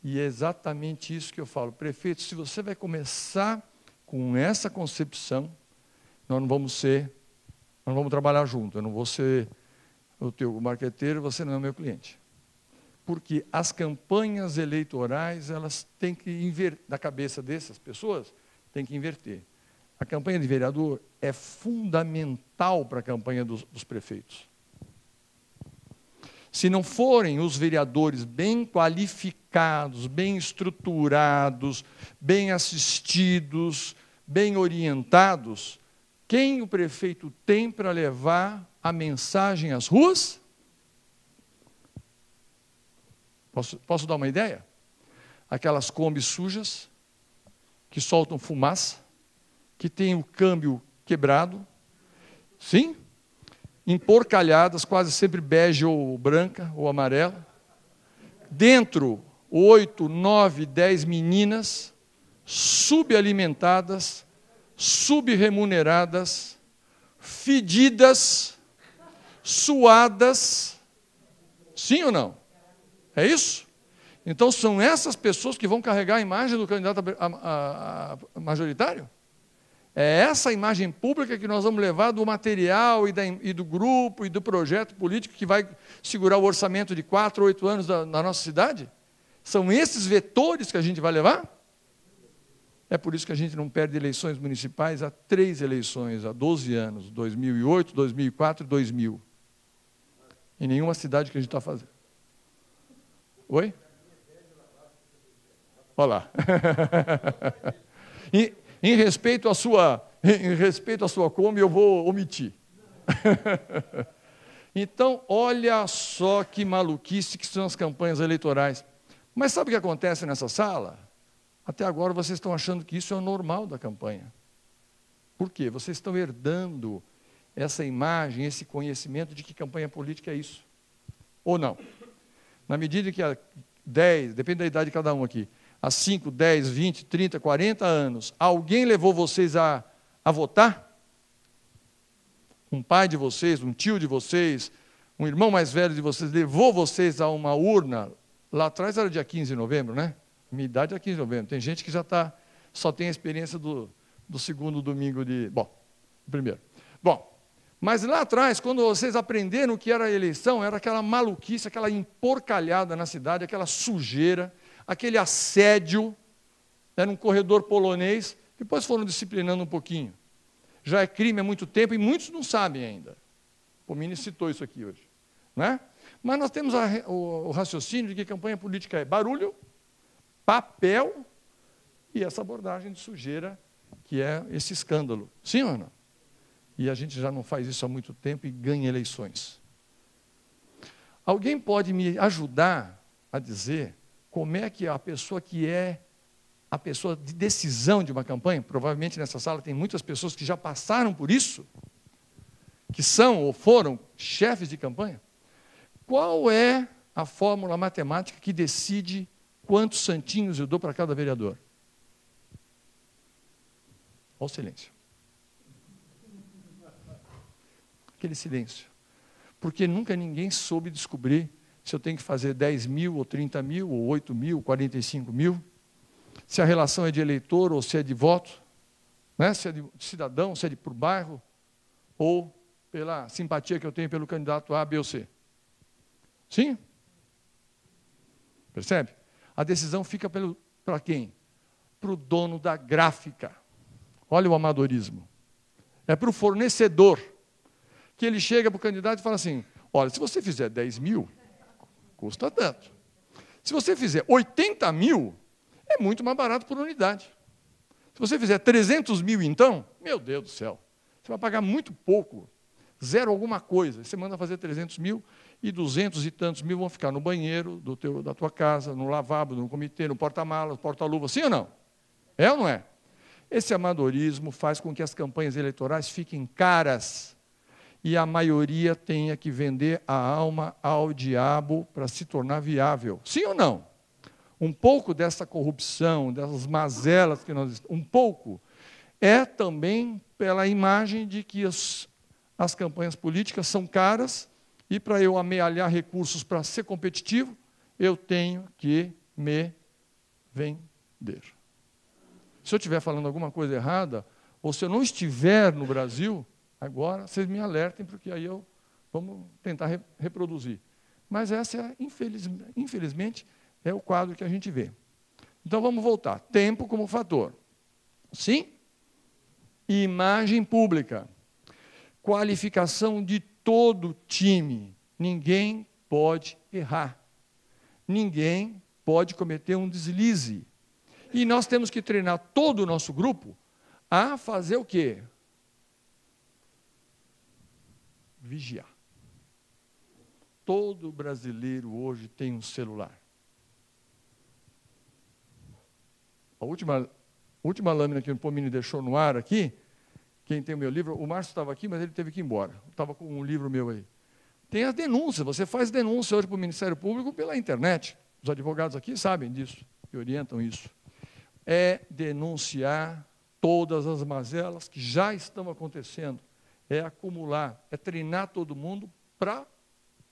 E é exatamente isso que eu falo. Prefeito, se você vai começar com essa concepção, nós não vamos trabalhar junto. Eu não vou ser o teu marqueteiro, você não é o meu cliente. Porque as campanhas eleitorais, elas têm que inverter, da cabeça dessas pessoas, tem que inverter. A campanha de vereador é fundamental para a campanha dos prefeitos. Se não forem os vereadores bem qualificados, bem estruturados, bem assistidos, bem orientados, quem o prefeito tem para levar a mensagem às ruas? Posso dar uma ideia? Aquelas Kombis sujas, que soltam fumaça, que tem o câmbio quebrado, sim? Emporcalhadas, quase sempre bege ou branca ou amarela. Dentro, 8, 9, 10 meninas, subalimentadas, subremuneradas, fedidas, suadas. Sim ou não? É isso? Então, são essas pessoas que vão carregar a imagem do candidato a majoritário? É essa imagem pública que nós vamos levar do material e do grupo e do projeto político que vai segurar o orçamento de 4 ou 8 anos na nossa cidade? São esses vetores que a gente vai levar? É por isso que a gente não perde eleições municipais há 3 eleições, há 12 anos, 2008, 2004 e 2000. Em nenhuma cidade que a gente está fazendo. Oi? Olha lá. Em respeito à sua Kombi, eu vou omitir. Então, olha só que maluquice que são as campanhas eleitorais. Mas sabe o que acontece nessa sala? Até agora vocês estão achando que isso é o normal da campanha. Por quê? Vocês estão herdando essa imagem, esse conhecimento de que campanha política é isso. Ou não? Na medida que há 10, depende da idade de cada um aqui, há 5, 10, 20, 30, 40 anos, alguém levou vocês a votar? Um pai de vocês, um tio de vocês, um irmão mais velho de vocês, levou vocês a uma urna, lá atrás era dia 15 de novembro, né? Minha idade é 15 de novembro. Tem gente que já só tem a experiência do segundo domingo primeiro. Bom, mas lá atrás, quando vocês aprenderam o que era a eleição, era aquela maluquice, aquela emporcalhada na cidade, aquela sujeira, aquele assédio, era um corredor polonês, depois foram disciplinando um pouquinho. Já é crime há muito tempo e muitos não sabem ainda. O Mini citou isso aqui hoje. Né? Mas nós temos o raciocínio de que campanha política é barulho, papel e essa abordagem de sujeira, que é esse escândalo. Sim ou não? E a gente já não faz isso há muito tempo e ganha eleições. Alguém pode me ajudar a dizer como é que a pessoa que é a pessoa de decisão de uma campanha, provavelmente nessa sala tem muitas pessoas que já passaram por isso, que são ou foram chefes de campanha. Qual é a fórmula matemática que decide quantos santinhos eu dou para cada vereador? Olha o silêncio. Aquele silêncio. Porque nunca ninguém soube descobrir se eu tenho que fazer 10 mil, ou 30 mil, ou 8 mil, 45 mil, se a relação é de eleitor ou se é de voto, né? Se é de cidadão, se é por bairro, ou pela simpatia que eu tenho pelo candidato A, B ou C. Sim? Percebe? A decisão fica para quem? Para o dono da gráfica. Olha o amadorismo. É para o fornecedor, que ele chega para o candidato e fala assim, olha, se você fizer 10 mil, custa tanto. Se você fizer 80 mil, é muito mais barato por unidade. Se você fizer 300 mil, então, meu Deus do céu, você vai pagar muito pouco, zero alguma coisa. Você manda fazer 300 mil e 200 e tantos mil vão ficar no banheiro da tua casa, no lavabo, no comitê, no porta-malas, porta-luva, sim ou não? É ou não é? Esse amadorismo faz com que as campanhas eleitorais fiquem caras e a maioria tenha que vender a alma ao diabo para se tornar viável. Sim ou não? Um pouco dessa corrupção, dessas mazelas que nós... Um pouco é também pela imagem de que as campanhas políticas são caras e para eu amealhar recursos para ser competitivo, eu tenho que me vender. Se eu estiver falando alguma coisa errada, ou se eu não estiver no Brasil, agora vocês me alertem, porque aí vamos tentar reproduzir. Mas essa, infelizmente, é o quadro que a gente vê. Então, vamos voltar. Tempo como fator. Sim? Imagem pública. Qualificação de todo time. Ninguém pode errar. Ninguém pode cometer um deslize. E nós temos que treinar todo o nosso grupo a fazer o quê? Vigiar. Todo brasileiro hoje tem um celular. A última lâmina que o Pomini deixou no ar aqui, quem tem o meu livro, o Márcio estava aqui, mas ele teve que ir embora. Estava com um livro meu aí. Tem as denúncias, você faz denúncia hoje para o Ministério Público pela internet. Os advogados aqui sabem disso, e orientam isso. É denunciar todas as mazelas que já estão acontecendo. É acumular, é treinar todo mundo para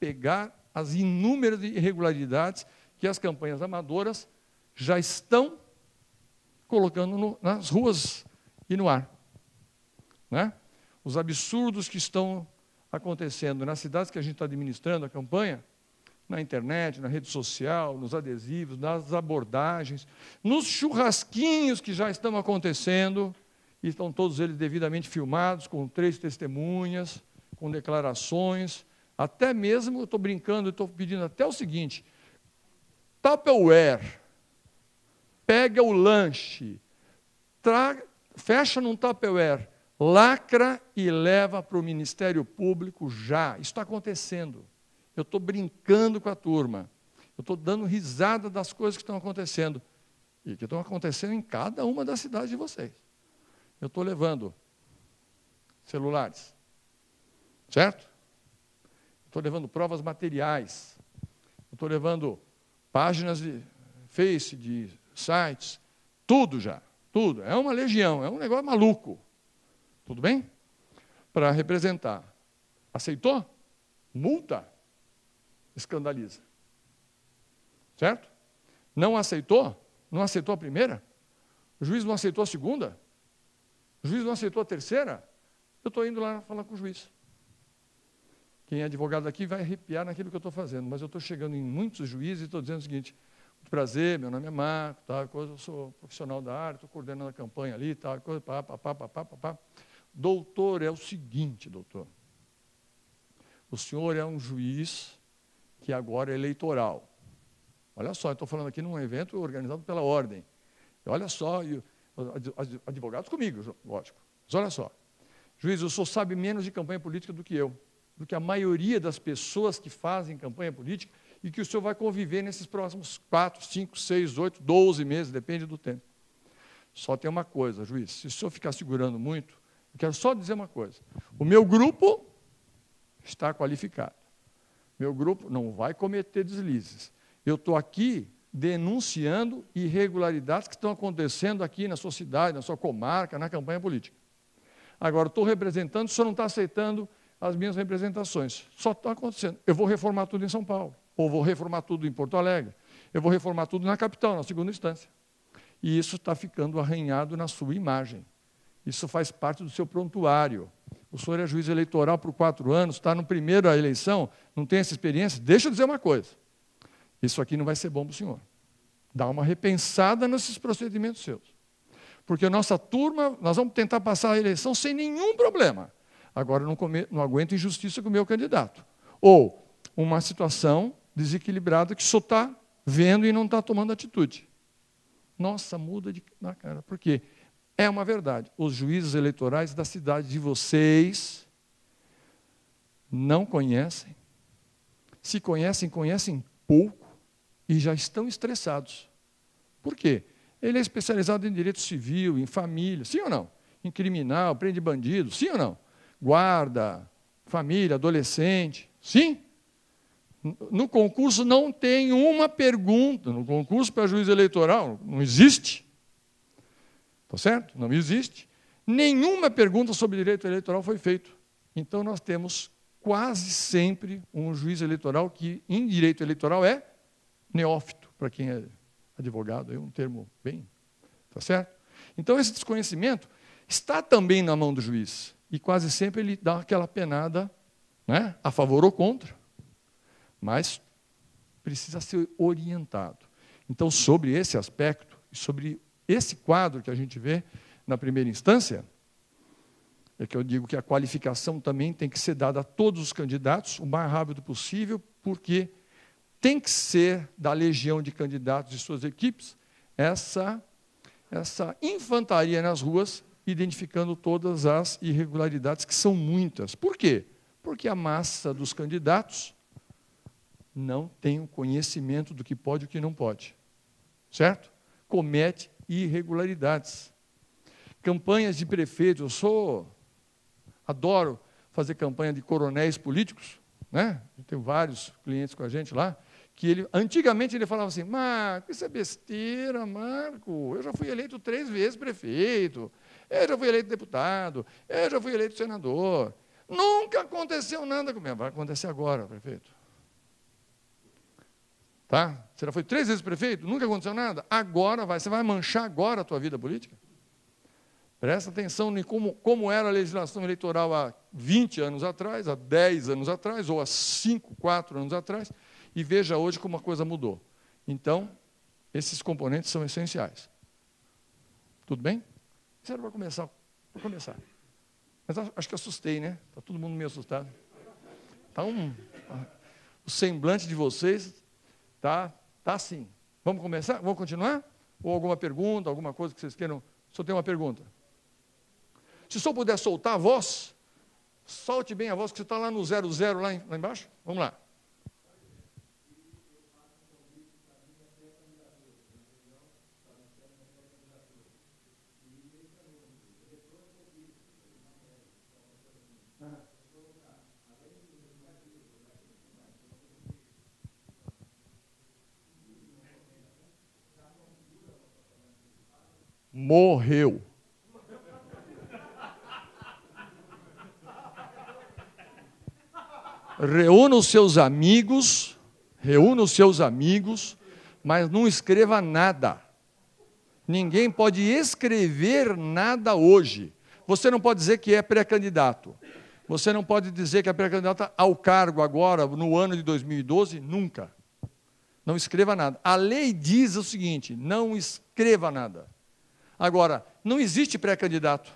pegar as inúmeras irregularidades que as campanhas amadoras já estão colocando nas ruas e no ar. Né? Os absurdos que estão acontecendo nas cidades que a gente está administrando a campanha, na internet, na rede social, nos adesivos, nas abordagens, nos churrasquinhos que já estão acontecendo, e estão todos eles devidamente filmados, com 3 testemunhas, com declarações, até mesmo, eu estou brincando, estou pedindo até o seguinte, Tupperware, pega o lanche, fecha num Tupperware, lacra e leva para o Ministério Público já. Isso está acontecendo. Eu estou brincando com a turma. Eu estou dando risada das coisas que estão acontecendo. e que estão acontecendo em cada uma das cidades de vocês. Eu estou levando celulares, certo? Estou levando provas materiais, estou levando páginas de Face, de sites, tudo já, tudo. É uma legião, é um negócio maluco. Tudo bem? Para representar. Aceitou? Multa. Escandaliza. Certo? Não aceitou? Não aceitou a primeira? O juiz não aceitou a segunda? O juiz não aceitou a terceira? Eu estou indo lá falar com o juiz. Quem é advogado aqui vai arrepiar naquilo que eu estou fazendo, mas eu estou chegando em muitos juízes e estou dizendo o seguinte: muito prazer, meu nome é Marco, tal coisa, eu sou profissional da área, estou coordenando a campanha ali, tal coisa, pá. Doutor, é o seguinte, doutor. O senhor é um juiz que agora é eleitoral. Olha só, eu estou falando aqui num evento organizado pela Ordem. E olha só, advogados comigo, lógico. Mas olha só, juiz, o senhor sabe menos de campanha política do que eu, do que a maioria das pessoas que fazem campanha política e que o senhor vai conviver nesses próximos 4, 5, 6, 8, 12 meses, depende do tempo. Só tem uma coisa, juiz, se o senhor ficar segurando muito, eu quero só dizer uma coisa. O meu grupo está qualificado. Meu grupo não vai cometer deslizes. Eu estou aqui denunciando irregularidades que estão acontecendo aqui na sua cidade, na sua comarca, na campanha política. Agora, estou representando, o senhor não está aceitando as minhas representações. Só está acontecendo. Eu vou reformar tudo em São Paulo, ou vou reformar tudo em Porto Alegre, eu vou reformar tudo na capital, na segunda instância. E isso está ficando arranhado na sua imagem. Isso faz parte do seu prontuário. O senhor é juiz eleitoral por 4 anos, está no primeiro eleição, não tem essa experiência. Deixa eu dizer uma coisa. Isso aqui não vai ser bom para o senhor. Dá uma repensada nesses procedimentos seus. Porque a nossa turma, nós vamos tentar passar a eleição sem nenhum problema. Agora, não aguento injustiça com o meu candidato. Ou uma situação desequilibrada que só está vendo e não está tomando atitude. Nossa, muda na cara. Por quê? É uma verdade. Os juízes eleitorais da cidade de vocês não conhecem. Se conhecem, conhecem pouco e já estão estressados. Por quê? Ele é especializado em direito civil, em família, sim ou não? Em criminal, prende bandido, sim ou não? Guarda, família, adolescente, sim? No concurso não tem uma pergunta, no concurso para juiz eleitoral não existe. Está certo? Não existe. Nenhuma pergunta sobre direito eleitoral foi feita. Então, nós temos quase sempre um juiz eleitoral que, em direito eleitoral, é neófito, para quem é advogado, é um termo bem... Está certo? Então, esse desconhecimento está também na mão do juiz. E quase sempre ele dá aquela penada, né, a favor ou contra. Mas precisa ser orientado. Então, sobre esse aspecto, sobre esse quadro que a gente vê na primeira instância, é que eu digo que a qualificação também tem que ser dada a todos os candidatos o mais rápido possível, porque tem que ser da legião de candidatos e suas equipes essa infantaria nas ruas, identificando todas as irregularidades, que são muitas. Por quê? Porque a massa dos candidatos não tem o conhecimento do que pode e o que não pode. Certo? Comete irregularidades. Campanhas de prefeitos, adoro fazer campanha de coronéis políticos, né? Eu tenho vários clientes com a gente lá, que antigamente ele falava assim: Marco, isso é besteira, Marco, eu já fui eleito 3 vezes prefeito, eu já fui eleito deputado, eu já fui eleito senador, nunca aconteceu nada comigo. Vai acontecer agora, prefeito. Tá? Você já foi 3 vezes prefeito, nunca aconteceu nada? Agora você vai manchar agora a tua vida política? Presta atenção em como era a legislação eleitoral há 20 anos atrás, há 10 anos atrás, ou há 5, 4 anos atrás, e veja hoje como a coisa mudou. Então, esses componentes são essenciais. Tudo bem? Isso era para começar. Para começar. Mas acho que assustei, né? Está todo mundo meio assustado. Tá o semblante de vocês tá assim. Vamos começar? Vamos continuar? Ou alguma pergunta, alguma coisa que vocês queiram? Só tem uma pergunta. Se o senhor puder soltar a voz, solte bem a voz, que você está lá no 00, lá embaixo. Vamos lá. morreu. Reúna os seus amigos, mas não escreva nada. Ninguém pode escrever nada hoje. Você não pode dizer que é pré-candidato. Você não pode dizer que é pré-candidato ao cargo agora, no ano de 2012, nunca. Não escreva nada. A lei diz o seguinte, não escreva nada. Agora, não existe pré-candidato.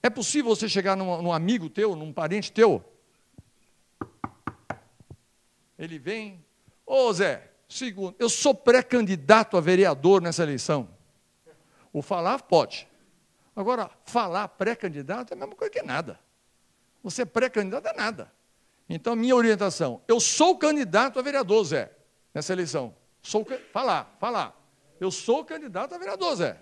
É possível você chegar num amigo teu, num parente teu? Ele vem, ô Zé, segundo, eu sou pré-candidato a vereador nessa eleição. O falar pode. Agora, falar pré-candidato é a mesma coisa que nada. Você é pré-candidato a nada. Então, minha orientação, eu sou candidato a vereador, Zé, nessa eleição. Falar. Eu sou candidato a vereador, Zé.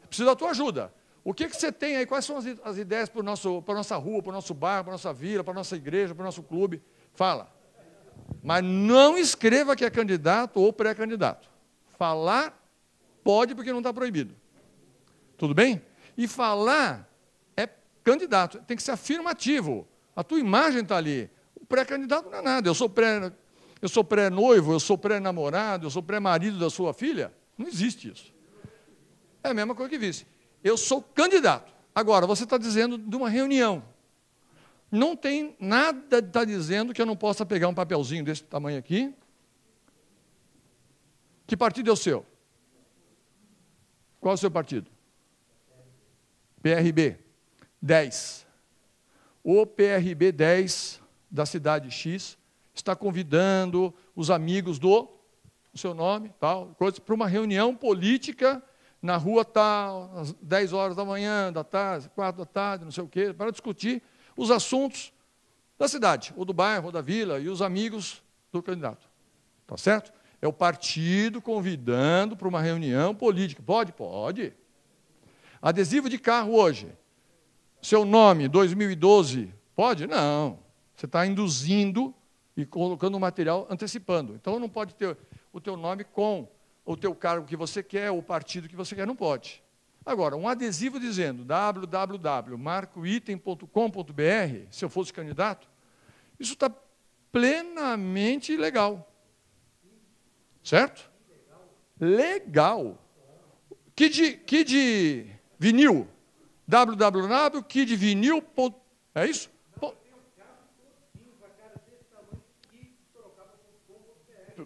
Preciso da tua ajuda. O que você tem aí? Quais são as ideias para a nossa rua, para o nosso bairro, para a nossa vila, para a nossa igreja, para o nosso clube? Fala. Mas não escreva que é candidato ou pré-candidato. Falar pode porque não está proibido. Tudo bem? E falar é candidato, tem que ser afirmativo. A tua imagem está ali. O pré-candidato não é nada. Eu sou pré-noivo, eu sou pré-namorado, eu sou pré-marido da sua filha. Não existe isso. É a mesma coisa que vice. Eu sou candidato. Agora, você está dizendo de uma reunião. Não tem nada está dizendo que eu não possa pegar um papelzinho desse tamanho aqui. Que partido é o seu? Qual é o seu partido? PRB 10. O PRB 10 da cidade X está convidando os amigos do seu nome, tal, coisa, para uma reunião política na rua tal, às 10 horas da manhã, da tarde, 4 da tarde, não sei o quê, para discutir os assuntos da cidade, ou do bairro, ou da vila, e os amigos do candidato. Tá certo? É o partido convidando para uma reunião política. Pode? Pode. Adesivo de carro hoje. Seu nome, 2012, pode? Não. Você está induzindo e colocando o material antecipando. Então, não pode ter o teu nome com o teu cargo que você quer, o partido que você quer, não pode. Agora, um adesivo dizendo www.marcoitem.com.br, se eu fosse candidato, isso está plenamente legal. Certo? Legal. Kid vinil. www.kidvinil. É isso?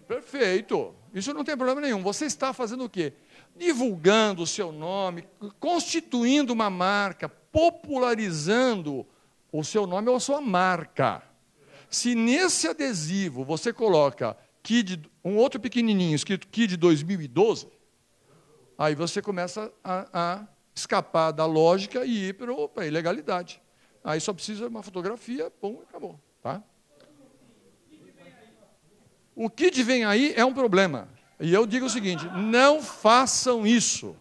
Perfeito. Isso não tem problema nenhum. Você está fazendo o quê? Divulgando o seu nome, constituindo uma marca, popularizando o seu nome ou a sua marca. Se nesse adesivo você coloca um outro pequenininho, escrito Kid 2012, aí você começa a escapar da lógica e ir para a ilegalidade. Aí só precisa uma fotografia, pum, acabou. Tá? O Kid vem aí é um problema. E eu digo o seguinte, não façam isso.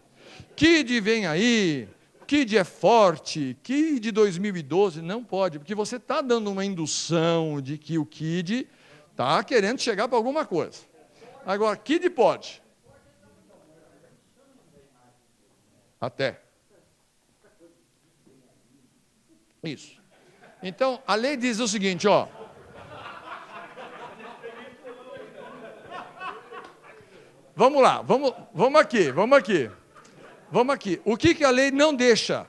Kid vem aí, Kid é forte, Kid 2012, não pode, porque você está dando uma indução de que o Kid está querendo chegar para alguma coisa. Agora, Kid pode. Até. Isso. Então, a lei diz o seguinte, ó. Vamos lá, vamos aqui. O que a lei não deixa?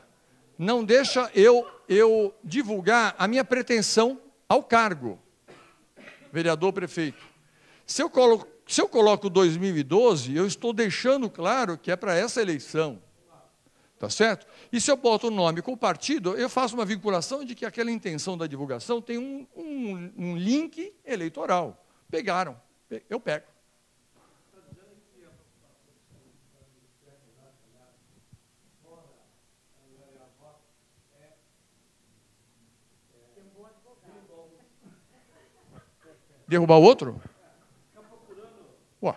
Não deixa eu divulgar a minha pretensão ao cargo. Vereador, prefeito. Se eu coloco 2012, eu estou deixando claro que é para essa eleição. Tá certo? E se eu boto o nome com o partido, eu faço uma vinculação de que aquela intenção da divulgação tem um link eleitoral. Pegaram, eu pego. Derrubar o outro? Ué.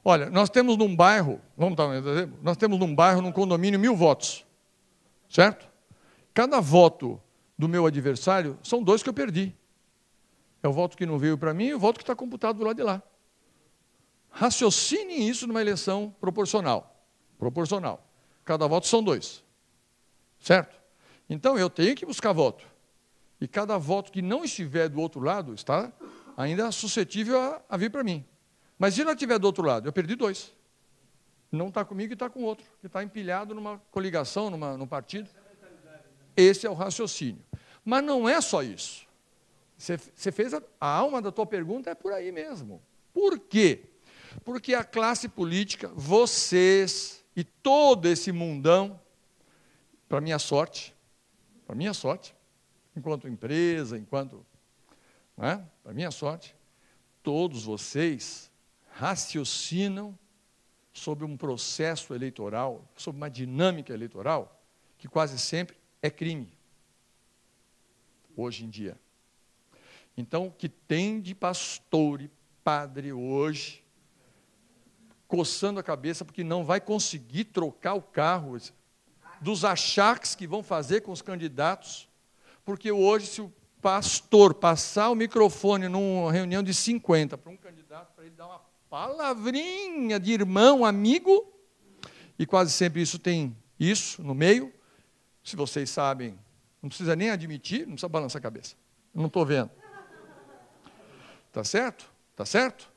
Olha, nós temos num bairro, vamos dar um exemplo? Nós temos num bairro, num condomínio, 1000 votos. Certo? Cada voto do meu adversário são 2 que eu perdi. É o voto que não veio para mim e o voto que está computado do lado de lá. Raciocinem isso numa eleição proporcional. cada voto são 2. Certo? Então, eu tenho que buscar voto. E cada voto que não estiver do outro lado está ainda suscetível a vir para mim. Mas se não estiver do outro lado, eu perdi 2. Não está comigo e está com outro, que está empilhado numa coligação, num partido. Esse é o raciocínio. Mas não é só isso. Você fez a alma da tua pergunta é por aí mesmo. Por quê? Porque a classe política, vocês e todo esse mundão, para minha sorte, enquanto empresa, para minha sorte, todos vocês raciocinam sobre um processo eleitoral, sobre uma dinâmica eleitoral, que quase sempre é crime, hoje em dia. Então, o que tem de pastor e padre hoje, coçando a cabeça, porque não vai conseguir trocar o carro, dos achaques que vão fazer com os candidatos, porque hoje, se o pastor passar o microfone numa reunião de 50 para um candidato, para ele dar uma palavrinha de irmão, amigo, e quase sempre isso tem isso no meio, se vocês sabem, não precisa nem admitir, não precisa balançar a cabeça, eu não estou vendo. Tá certo? Tá certo?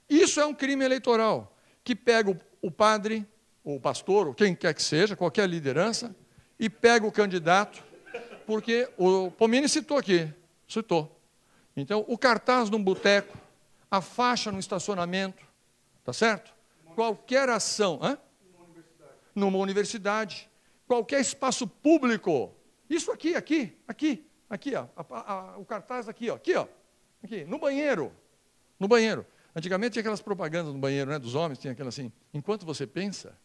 Isso é um crime eleitoral, que pega o padre, ou o pastor, ou quem quer que seja, qualquer liderança, e pega o candidato, porque o Pomini citou. Então, o cartaz num boteco, a faixa no estacionamento, tá certo? Qualquer ação, numa universidade, qualquer espaço público, isso aqui, ó, o cartaz aqui, no banheiro. Antigamente tinha aquelas propagandas no banheiro, né, dos homens, tinha aquela assim, enquanto você pensa,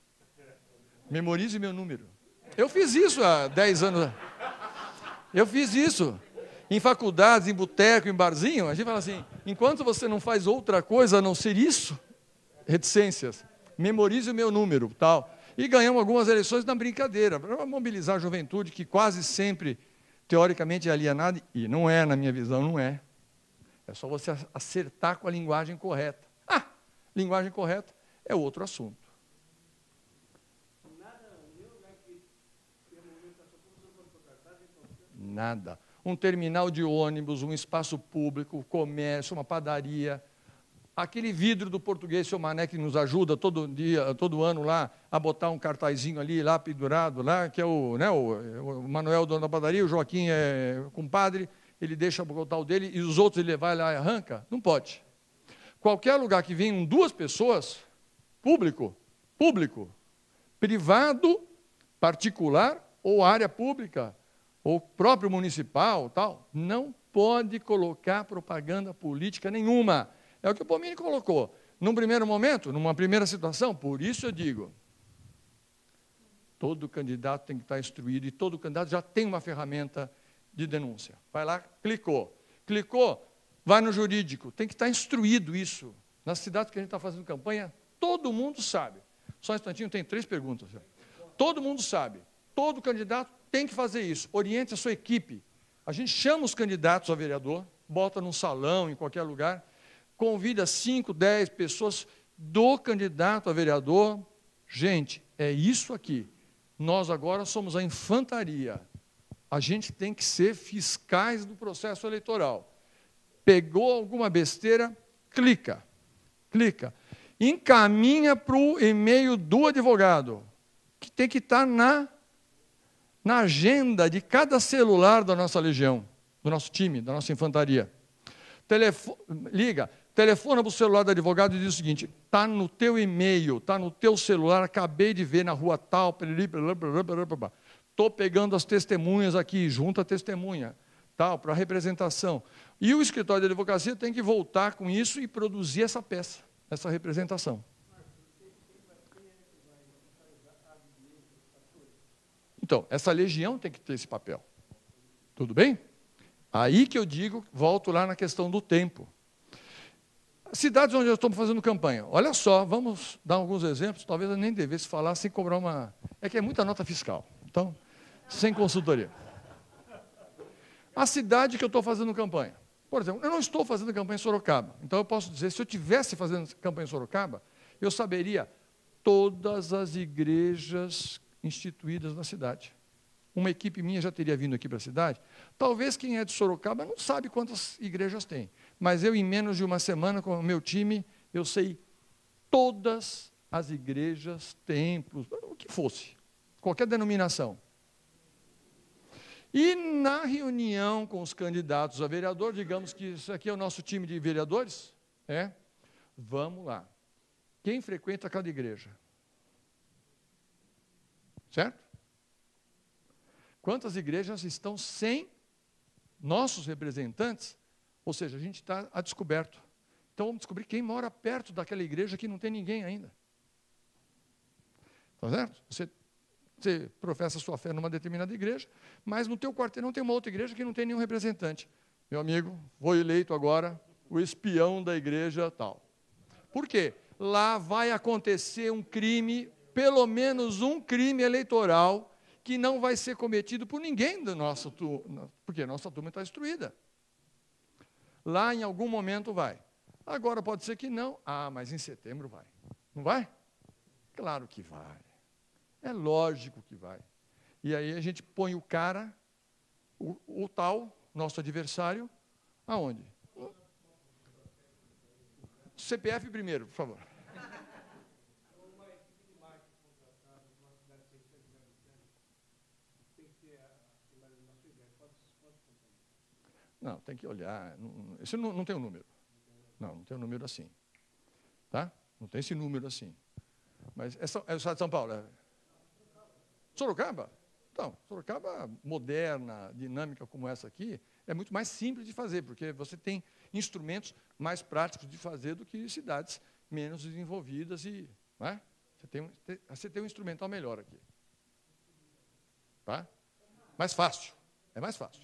memorize meu número. Eu fiz isso há 10 anos. Eu fiz isso. Em faculdades, em boteco, em barzinho, a gente fala assim, enquanto você não faz outra coisa a não ser isso, reticências, memorize o meu número, tal. E ganhamos algumas eleições na brincadeira, para mobilizar a juventude, que quase sempre, teoricamente, é alienada, e não é, na minha visão, não é. É só você acertar com a linguagem correta. Linguagem correta é outro assunto. Nada. Um terminal de ônibus, um espaço público, comércio, uma padaria, aquele vidro do português, seu Mané, que nos ajuda todo ano lá, a botar um cartazinho ali, lá pendurado, lá, que é o Manuel, dono da padaria, o Joaquim é compadre, ele deixa botar o dele, e os outros ele vai lá e arranca? Não pode. Qualquer lugar que venham 2 pessoas, público, privado, particular, ou área pública, ou próprio municipal, tal, não pode colocar propaganda política nenhuma. É o que o Pomini colocou. Num primeiro momento, numa primeira situação, por isso eu digo, todo candidato tem que estar instruído, e todo candidato já tem uma ferramenta de denúncia. Vai lá, clicou, vai no jurídico, tem que estar instruído isso. Nas cidades que a gente está fazendo campanha, todo mundo sabe. Só um instantinho, tem 3 perguntas. Todo mundo sabe, todo candidato tem que fazer isso, oriente a sua equipe. A gente chama os candidatos a vereador, bota num salão, em qualquer lugar, convida 5, 10 pessoas do candidato a vereador. Gente, é isso aqui. Nós agora somos a infantaria. A gente tem que ser fiscais do processo eleitoral. Pegou alguma besteira, clica. Encaminha para o e-mail do advogado, que tem que estar na agenda de cada celular da nossa legião, do nosso time, da nossa infantaria. Telefona para o celular do advogado e diz o seguinte, está no teu e-mail, está no teu celular, acabei de ver na rua tal, estou pegando as testemunhas aqui, junta a testemunha, tal, para representação. E o escritório de advocacia tem que voltar com isso e produzir essa peça, essa representação. Então, essa legião tem que ter esse papel. Tudo bem? Aí que eu digo, volto lá na questão do tempo. Cidades onde eu estou fazendo campanha. Olha só, vamos dar alguns exemplos, talvez eu nem devesse falar sem cobrar uma... É que é muita nota fiscal, então, sem consultoria. A cidade que eu estou fazendo campanha. Por exemplo, eu não estou fazendo campanha em Sorocaba, então eu posso dizer, se eu estivesse fazendo campanha em Sorocaba, eu saberia todas as igrejas instituídas na cidade. Uma equipe minha já teria vindo aqui para a cidade. Talvez quem é de Sorocaba não sabe quantas igrejas tem. Mas eu, em menos de uma semana, com o meu time, eu sei todas as igrejas, templos, o que fosse. Qualquer denominação. E na reunião com os candidatos a vereador, digamos que isso aqui é o nosso time de vereadores, vamos lá. Quem frequenta cada igreja? Certo? Quantas igrejas estão sem nossos representantes? Ou seja, a gente está a descoberto. Então vamos descobrir quem mora perto daquela igreja que não tem ninguém ainda. Está certo? Você professa sua fé numa determinada igreja, mas no teu quarteirão tem uma outra igreja que não tem nenhum representante. Meu amigo, vou eleito agora o espião da igreja tal. Por quê? Lá vai acontecer um crime, pelo menos um crime eleitoral, que não vai ser cometido por ninguém da nossa turma, porque a nossa turma está instruída. Lá em algum momento vai. Agora pode ser que não. Ah, mas em setembro vai. Não vai? Claro que vai. É lógico que vai. E aí a gente põe o cara, o tal, nosso adversário, aonde? CPF primeiro, por favor. Não, tem que olhar. Isso não tem um número. Não tem um número assim. Tá? Não tem esse número assim. Mas é o estado de São Paulo. Sorocaba? Então, Sorocaba moderna, dinâmica como essa aqui, é muito mais simples de fazer, porque você tem instrumentos mais práticos de fazer do que cidades menos desenvolvidas e você tem um instrumental melhor aqui. Tá? Mais fácil. É mais fácil.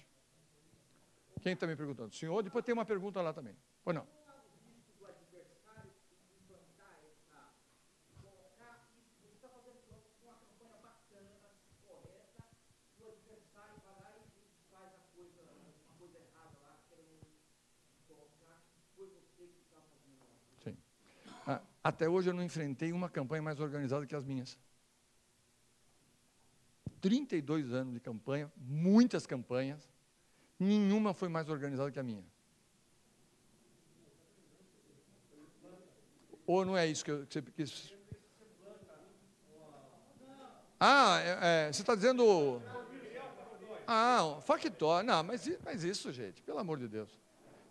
Quem está me perguntando? O senhor, depois tem uma pergunta lá também. Pois não. Sim. Até hoje eu não enfrentei uma campanha mais organizada que as minhas. 32 anos de campanha, muitas campanhas, nenhuma foi mais organizada que a minha. Ou não é isso que você quis? Você está dizendo... factório. Não, mas isso, gente, pelo amor de Deus.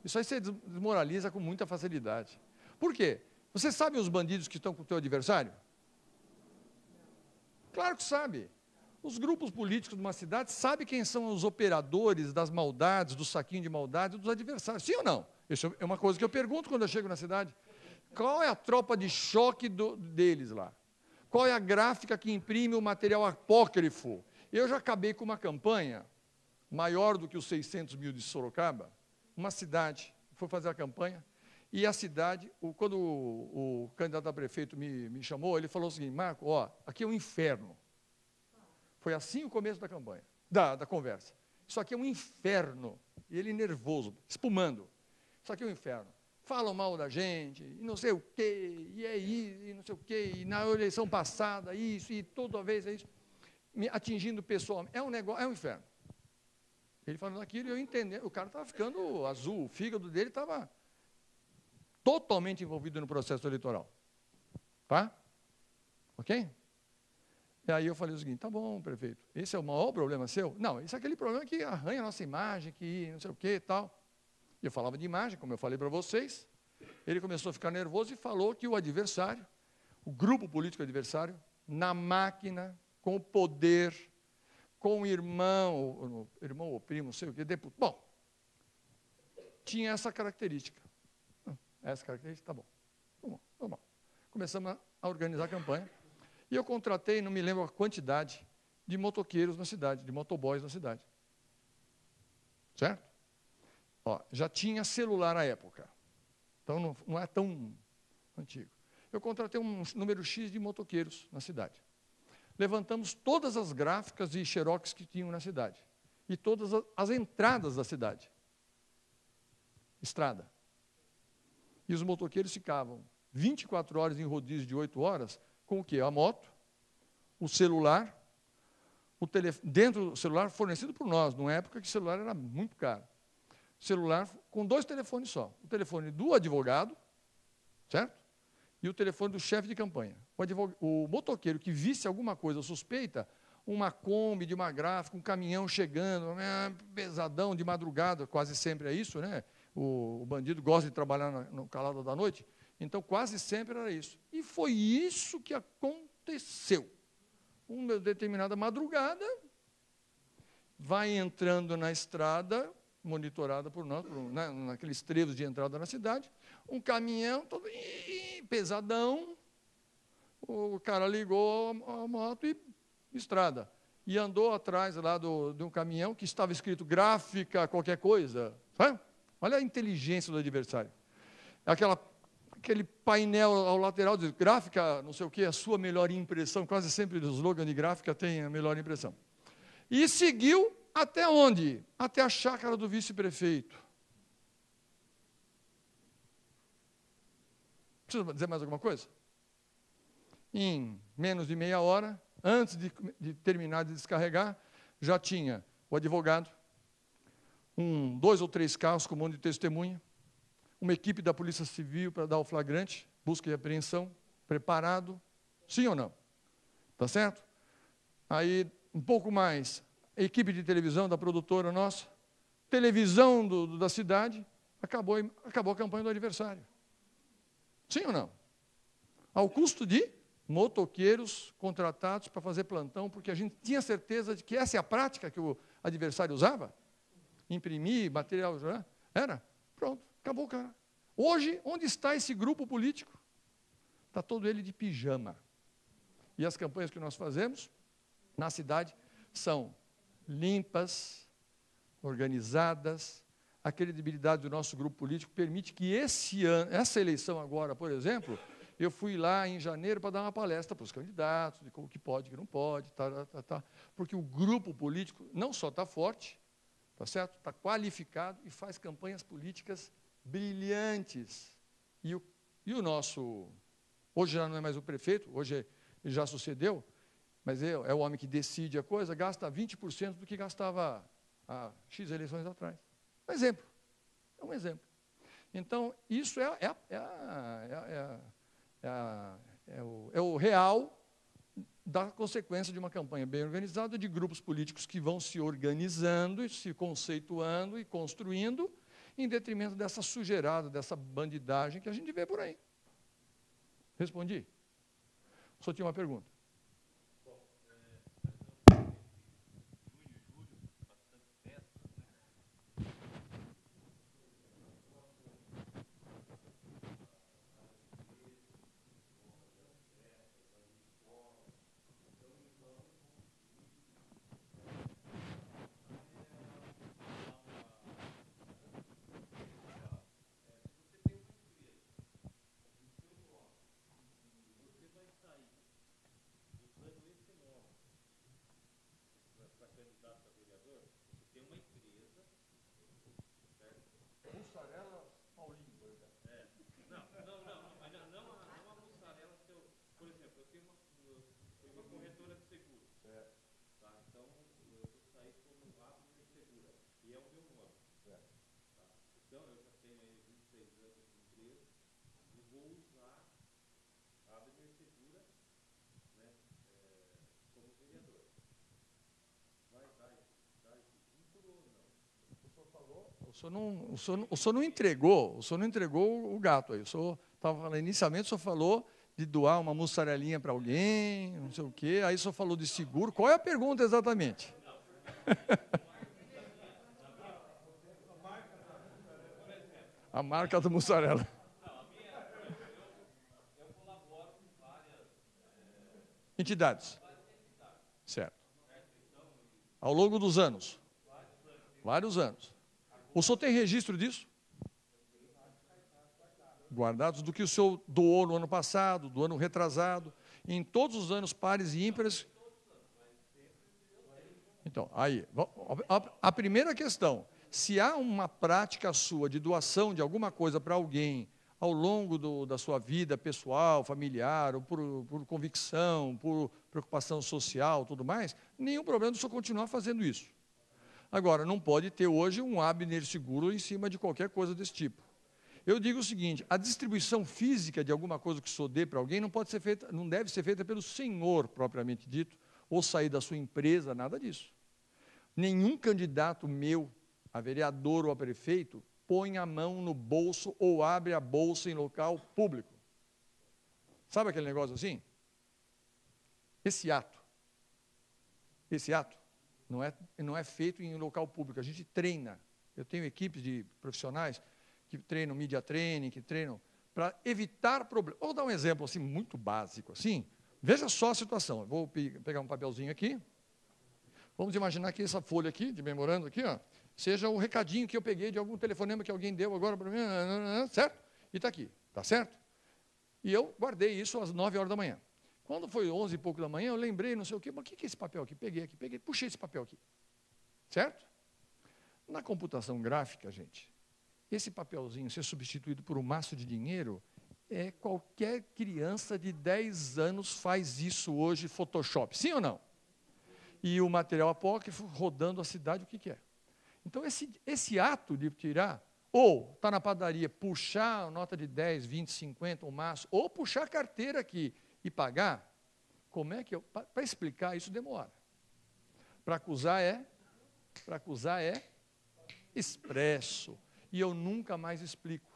Isso aí você desmoraliza com muita facilidade. Por quê? Você sabe os bandidos que estão com o teu adversário? Claro que sabe. Os grupos políticos de uma cidade sabem quem são os operadores das maldades, do saquinho de maldade dos adversários. Sim ou não? Isso é uma coisa que eu pergunto quando eu chego na cidade. Qual é a tropa de choque deles lá? Qual é a gráfica que imprime o material apócrifo? Eu já acabei com uma campanha maior do que os 600 mil de Sorocaba, uma cidade, foi fazer a campanha, e a cidade, quando o candidato a prefeito me chamou, ele falou o seguinte: Marco, aqui é um inferno. Foi assim o começo da campanha, da conversa. Isso aqui é um inferno. E ele nervoso, espumando. Isso aqui é um inferno. Falam mal da gente, e não sei o quê, e é isso, e não sei o quê, e na eleição passada, isso, e toda vez é isso. Me atingindo pessoalmente. É um negócio, é um inferno. Ele falando aquilo e eu entendendo. O cara estava ficando azul, o fígado dele estava totalmente envolvido no processo eleitoral. Tá? Ok? E aí eu falei o seguinte: tá bom, prefeito, esse é o maior problema seu? Não, esse é aquele problema que arranha a nossa imagem, que não sei o que e tal. E eu falava de imagem, como eu falei para vocês. Ele começou a ficar nervoso e falou que o adversário, o grupo político adversário, na máquina, com o poder, com o irmão ou primo, não sei o que, deputado. Bom, tinha essa característica. Essa característica, tá bom. Normal. Começamos a organizar a campanha. E eu contratei, não me lembro a quantidade, de motoqueiros na cidade, de motoboys na cidade. Certo? Já tinha celular à época. Então não é tão antigo. Eu contratei um número X de motoqueiros na cidade. Levantamos todas as gráficas e xerox que tinham na cidade. E todas as entradas da cidade. Estrada. E os motoqueiros ficavam 24 horas em rodízio de 8 horas, com o quê? A moto, o celular dentro do celular fornecido por nós, numa época que o celular era muito caro. Celular com 2 telefones só. O telefone do advogado, certo? E o telefone do chefe de campanha. O motoqueiro que visse alguma coisa suspeita, uma Kombi de uma gráfica, um caminhão chegando, pesadão de madrugada, quase sempre é isso, né? O bandido gosta de trabalhar no calado da noite, então quase sempre era isso. E foi isso que aconteceu. Uma determinada madrugada, vai entrando na estrada, monitorada por nós, naqueles trevos de entrada na cidade, um caminhão todo pesadão, o cara ligou a moto e estrada. E andou atrás lá de um caminhão que estava escrito gráfica, qualquer coisa. Sabe? Olha a inteligência do adversário. Aquele painel ao lateral diz gráfica, não sei o que, a sua melhor impressão. Quase sempre o slogan de gráfica tem a melhor impressão. E seguiu até onde? Até a chácara do vice-prefeito. Precisa dizer mais alguma coisa? Em menos de meia hora, antes de terminar de descarregar, já tinha o advogado, 2 ou 3 carros com um monte de testemunha, uma equipe da Polícia Civil para dar o flagrante, busca e apreensão, preparado, sim ou não? Tá certo? Aí, um pouco mais, a equipe de televisão da produtora nossa, televisão da cidade, acabou a campanha do adversário. Sim ou não? Ao custo de motoqueiros contratados para fazer plantão, porque a gente tinha certeza de que essa é a prática que o adversário usava. Imprimir, material, era? Pronto, acabou o cara. Hoje, onde está esse grupo político? Está todo ele de pijama. E as campanhas que nós fazemos na cidade são limpas, organizadas. A credibilidade do nosso grupo político permite que essa eleição agora, por exemplo, eu fui lá em janeiro para dar uma palestra para os candidatos, de como que pode, que não pode, porque o grupo político não só está forte, tá certo? Está qualificado e faz campanhas políticas brilhantes. E o nosso, hoje já não é mais o prefeito, hoje ele já sucedeu, mas é o homem que decide a coisa, gasta 20% do que gastava há X eleições atrás. Um exemplo. É um exemplo. Então, isso é o real da consequência de uma campanha bem organizada, de grupos políticos que vão se organizando, se conceituando e construindo, em detrimento dessa sujeirada, dessa bandidagem que a gente vê por aí. Respondi? Só tinha uma pergunta. Mussarela Paulinho, por exemplo. Não a mussarela, por exemplo, eu tenho uma corretora de seguros. Certo. Tá? Então, eu vou sair como Abner Segura, e é o meu nome. Certo. Tá? Então, eu já tenho aí 26 anos de empresa e vou usar Abner Segura, né, como vereador. Vai vínculo ou não? O senhor não entregou o gato aí. O senhor estava falando, inicialmente o senhor falou de doar uma mussarelinha para alguém, não sei o quê, aí o senhor falou de seguro. Qual é a pergunta exatamente? A marca da mussarela. Eu colaboro com várias Entidades. Certo. Ao longo dos anos. Vários anos. O senhor tem registro disso? Guardados do que o senhor doou no ano passado, do ano retrasado, em todos os anos pares e ímpares. Então, aí, a primeira questão, se há uma prática sua de doação de alguma coisa para alguém ao longo da sua vida pessoal, familiar, ou por convicção, por preocupação social, tudo mais, nenhum problema do senhor continuar fazendo isso. Agora, não pode ter hoje um abner seguro em cima de qualquer coisa desse tipo. Eu digo o seguinte, a distribuição física de alguma coisa que o senhor dê para alguém não deve ser feita pelo senhor, propriamente dito, ou sair da sua empresa, nada disso. Nenhum candidato meu a vereador ou a prefeito põe a mão no bolso ou abre a bolsa em local público. Sabe aquele negócio assim? Esse ato não é feito em local público, a gente treina. Eu tenho equipes de profissionais que treinam media training, que treinam para evitar problemas. Vou dar um exemplo assim, muito básico. Assim. Veja só a situação. Eu vou pegar um papelzinho aqui. Vamos imaginar que essa folha aqui, de memorando aqui, ó, seja o recadinho que eu peguei de algum telefonema que alguém deu agora para mim, certo? E está aqui, tá certo? E eu guardei isso às 9 horas da manhã. Quando foi 11 e pouco da manhã, eu lembrei, não sei o quê, mas o que é esse papel aqui? Peguei, puxei esse papel aqui. Certo? Na computação gráfica, gente, esse papelzinho ser substituído por um maço de dinheiro, qualquer criança de 10 anos faz isso hoje, Photoshop. Sim ou não? E o material apócrifo rodando a cidade, o que é? Então, esse ato de tirar, ou está na padaria, puxar a nota de 10, 20, 50, o maço, ou puxar a carteira aqui e pagar, como é que eu... Para explicar isso demora. Para acusar é expresso. E eu nunca mais explico.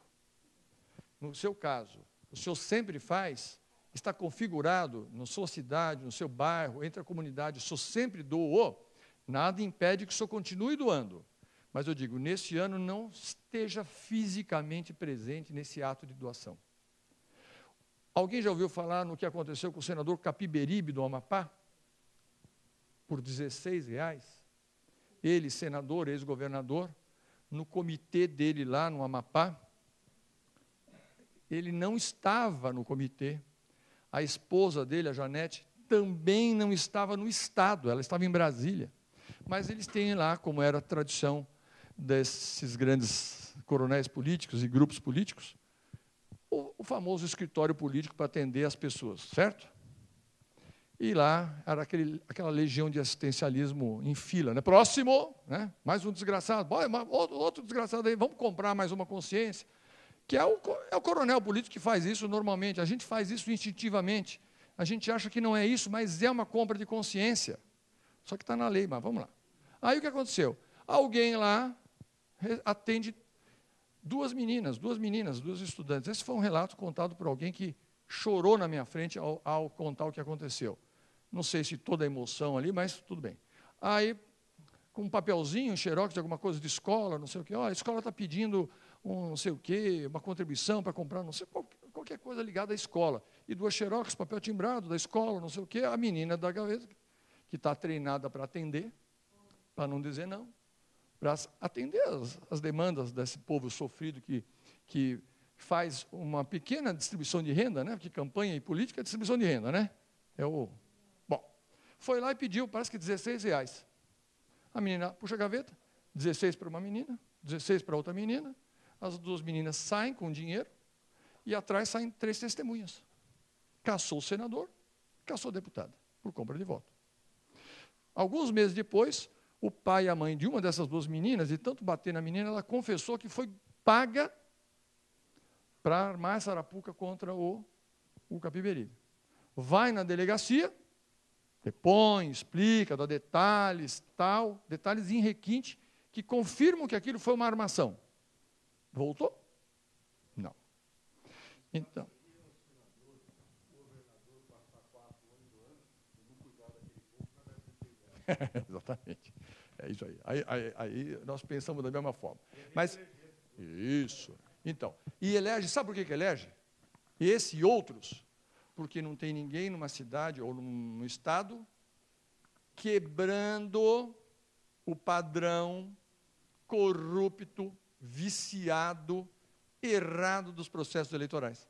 No seu caso, o senhor sempre faz, está configurado na sua cidade, no seu bairro, entre a comunidade, o senhor sempre doou, nada impede que o senhor continue doando. Mas eu digo, neste ano não esteja fisicamente presente nesse ato de doação. Alguém já ouviu falar no que aconteceu com o senador Capiberibe do Amapá? Por R$16. Ele, senador, ex-governador, no comitê dele lá no Amapá, ele não estava no comitê. A esposa dele, a Janete, também não estava no Estado, ela estava em Brasília. Mas eles têm lá, como era a tradição desses grandes coronéis políticos e grupos políticos, o famoso escritório político para atender as pessoas, certo? E lá era aquela legião de assistencialismo em fila, né? Próximo, né? Mais um desgraçado, outro desgraçado aí, vamos comprar mais uma consciência, que é o coronel político que faz isso normalmente, a gente faz isso instintivamente, a gente acha que não é isso, mas é uma compra de consciência, só que está na lei, mas vamos lá. Aí o que aconteceu? Alguém lá atende duas meninas, duas estudantes. Esse foi um relato contado por alguém que chorou na minha frente ao contar o que aconteceu. Não sei se toda a emoção ali, mas tudo bem. Aí, com um papelzinho, um xerox de alguma coisa de escola, não sei o quê, a escola está pedindo um não sei o quê, uma contribuição para comprar, não sei, qualquer coisa ligada à escola. E duas xerox, papel timbrado da escola, não sei o quê, a menina da gaveta, que está treinada para atender, para não dizer não, para atender as demandas desse povo sofrido que faz uma pequena distribuição de renda, né? Porque campanha e política é distribuição de renda, né? Bom, foi lá e pediu, parece que R$16. A menina puxa a gaveta, 16 para uma menina, 16 para outra menina, as duas meninas saem com o dinheiro e atrás saem 3 testemunhas. Caçou o senador, caçou a deputada, por compra de voto. Alguns meses depois, o pai e a mãe de uma dessas duas meninas, de tanto bater na menina, ela confessou que foi paga para armar essa arapuca contra o Capiberibe. Vai na delegacia, depõe, explica, dá detalhes, detalhes em requinte, que confirmam que aquilo foi uma armação. Voltou? Não. Então... Exatamente. É isso aí. Aí nós pensamos da mesma forma. Mas, isso. Então, e elege, sabe por que elege? Esse e outros, porque não tem ninguém numa cidade ou num estado quebrando o padrão corrupto, viciado, errado dos processos eleitorais.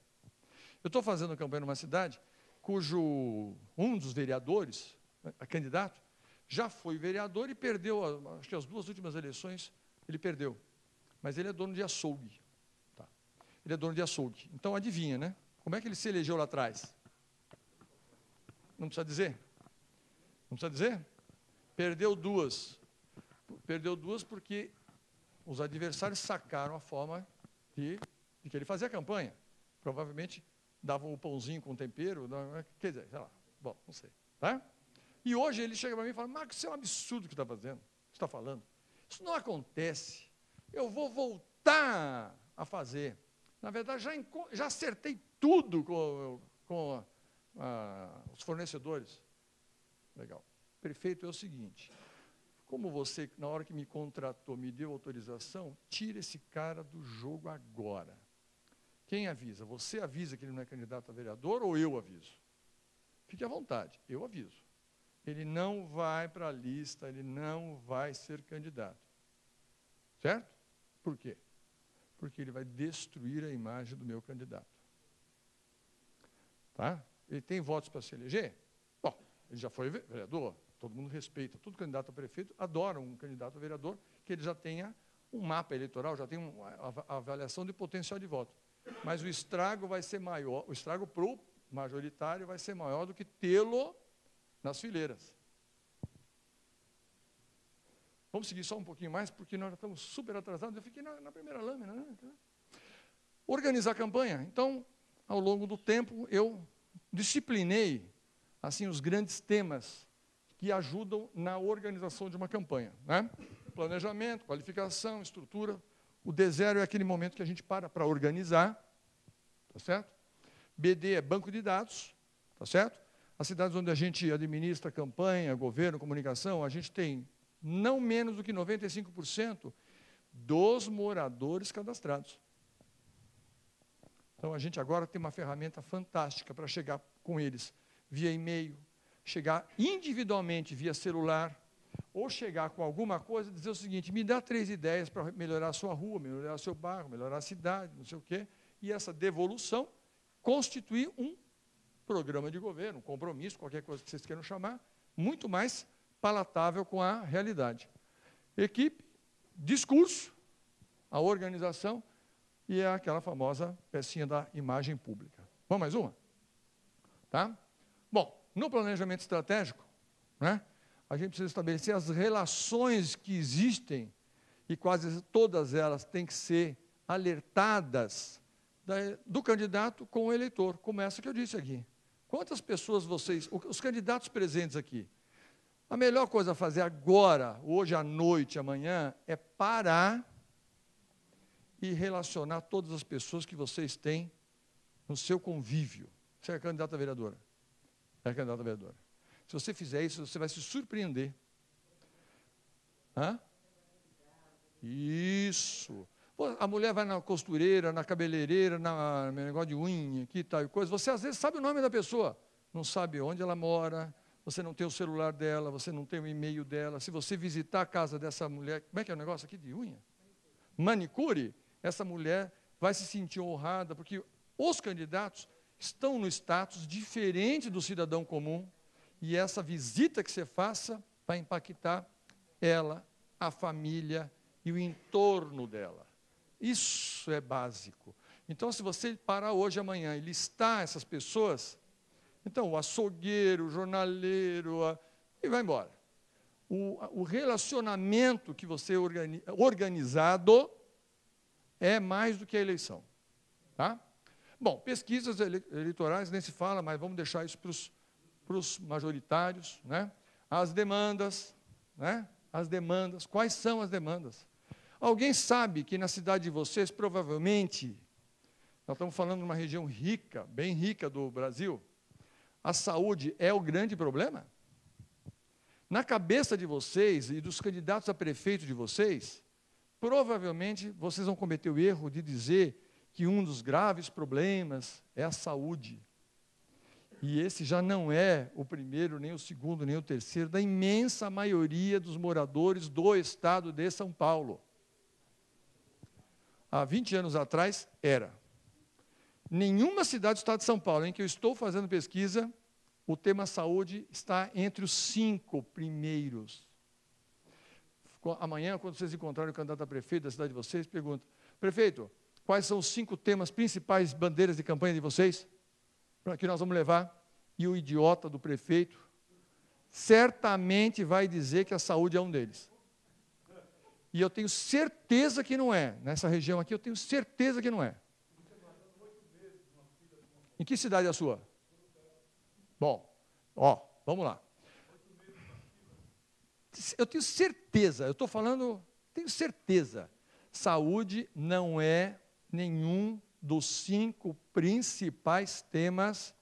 Eu estou fazendo campanha numa cidade cujo um dos vereadores, a candidato, já foi vereador e perdeu, acho que as 2 últimas eleições, ele perdeu. Mas ele é dono de açougue. Tá. ele é dono de açougue. Então, adivinha, né? Como é que ele se elegeu lá atrás? Não precisa dizer? Não precisa dizer? Perdeu duas. Perdeu duas porque os adversários sacaram a forma de que ele fazia a campanha. Provavelmente davam o pãozinho com tempero, quer dizer, sei lá, bom, não sei. Tá? E hoje ele chega para mim e fala, Marcos, isso é um absurdo o que está fazendo, o que está falando. Isso não acontece. Eu vou voltar a fazer. Na verdade, já acertei tudo com os fornecedores. Legal. Prefeito, é o seguinte, como você, na hora que me contratou, me deu autorização, tira esse cara do jogo agora. Quem avisa? Você avisa que ele não é candidato a vereador ou eu aviso? Fique à vontade, eu aviso. Ele não vai para a lista, ele não vai ser candidato. Certo? Por quê? Porque ele vai destruir a imagem do meu candidato. Tá? Ele tem votos para se eleger? Bom, ele já foi vereador, todo mundo respeita. Todo candidato a prefeito adora um candidato a vereador que ele já tenha um mapa eleitoral, já tenha uma avaliação de potencial de voto. Mas o estrago vai ser maior, o estrago para o majoritário vai ser maior do que tê-lo nas fileiras. Vamos seguir só um pouquinho mais, porque nós estamos super atrasados. Eu fiquei na primeira lâmina. Né? Organizar a campanha. Então, ao longo do tempo, eu disciplinei assim, os grandes temas que ajudam na organização de uma campanha. Né? Planejamento, qualificação, estrutura. O D0 é aquele momento que a gente para organizar. Tá certo? BD é banco de dados. Tá certo? As cidades onde a gente administra campanha, governo, comunicação, a gente tem não menos do que 95% dos moradores cadastrados. Então, a gente agora tem uma ferramenta fantástica para chegar com eles via e-mail, chegar individualmente via celular, ou chegar com alguma coisa e dizer o seguinte, me dá 3 ideias para melhorar a sua rua, melhorar o seu bairro, melhorar a cidade, não sei o quê, e essa devolução constituir um programa de governo, um compromisso, qualquer coisa que vocês queiram chamar, muito mais palatável com a realidade. Equipe, discurso, a organização e aquela famosa pecinha da imagem pública. Vamos mais uma? Tá? Bom, no planejamento estratégico, né, a gente precisa estabelecer as relações que existem e quase todas elas têm que ser alertadas do candidato com o eleitor, como essa que eu disse aqui. Quantas pessoas vocês, os candidatos presentes aqui, a melhor coisa a fazer agora, hoje à noite, amanhã, é parar e relacionar todas as pessoas que vocês têm no seu convívio. Você é candidata a vereadora? É candidata a vereadora. Se você fizer isso, você vai se surpreender. Hã? Isso. Pô, a mulher vai na costureira, na cabeleireira, no negócio de unha, aqui, tal e coisa. Você, às vezes, sabe o nome da pessoa. Não sabe onde ela mora, você não tem o celular dela, você não tem o e-mail dela. Se você visitar a casa dessa mulher, como é que é o negócio aqui de unha? Manicure, essa mulher vai se sentir honrada, porque os candidatos estão no status diferente do cidadão comum, e essa visita que você faça vai impactar ela, a família e o entorno dela. Isso é básico. Então, se você parar hoje, amanhã, e listar essas pessoas, então, o açougueiro, o jornaleiro, e vai embora. O relacionamento que você organizado é mais do que a eleição. Tá? Bom, pesquisas eleitorais nem se fala, mas vamos deixar isso para os majoritários. Né? As demandas, né? As demandas, quais são as demandas? Alguém sabe que na cidade de vocês, provavelmente, nós estamos falando de uma região rica, bem rica do Brasil, a saúde é o grande problema? Na cabeça de vocês e dos candidatos a prefeito de vocês, provavelmente vocês vão cometer o erro de dizer que um dos graves problemas é a saúde. E esse já não é o primeiro, nem o segundo, nem o terceiro, da imensa maioria dos moradores do estado de São Paulo. Há 20 anos atrás, era. Nenhuma cidade do estado de São Paulo em que eu estou fazendo pesquisa, o tema saúde está entre os 5 primeiros. Amanhã, quando vocês encontrarem o candidato a prefeito da cidade de vocês, perguntam, prefeito, quais são os 5 temas principais, bandeiras de campanha de vocês, para que nós vamos levar, e o idiota do prefeito certamente vai dizer que a saúde é um deles. E eu tenho certeza que não é. Nessa região aqui, eu tenho certeza que não é. Em que cidade é a sua? Bom, vamos lá. Eu tenho certeza, eu estou falando, tenho certeza. Saúde não é nenhum dos 5 principais temas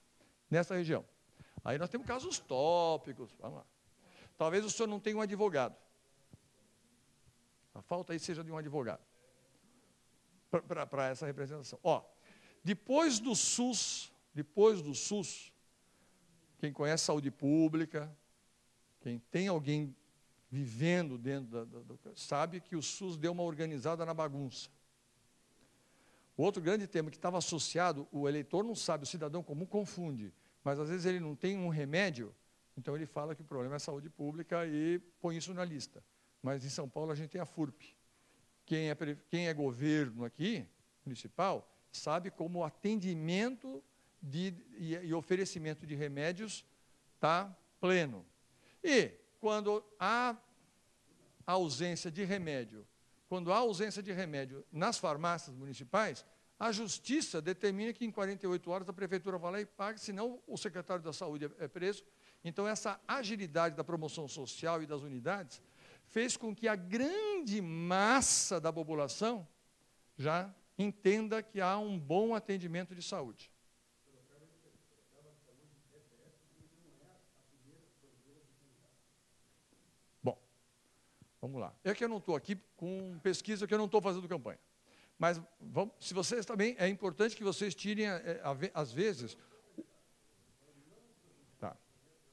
nessa região. Aí nós temos casos tópicos, vamos lá. Talvez o senhor não tenha um advogado. A falta aí seja de um advogado para essa representação. Depois do SUS, quem conhece saúde pública, quem tem alguém vivendo dentro sabe que o SUS deu uma organizada na bagunça. O outro grande tema que estava associado, o eleitor não sabe, o cidadão comum confunde, mas às vezes ele não tem um remédio, então ele fala que o problema é saúde pública e põe isso na lista. Mas em São Paulo a gente tem a FURP. Quem é governo aqui, municipal, sabe como o atendimento e oferecimento de remédios está pleno. E quando há ausência de remédio, nas farmácias municipais, a justiça determina que em 48 horas a prefeitura vai lá e paga, senão o secretário da saúde é preso. Então essa agilidade da promoção social e das unidades fez com que a grande massa da população já entenda que há um bom atendimento de saúde. Bom, vamos lá. É que eu não estou aqui com pesquisa, que eu não estou fazendo campanha. Mas, se vocês também, é importante que vocês tirem, às vezes... Tá.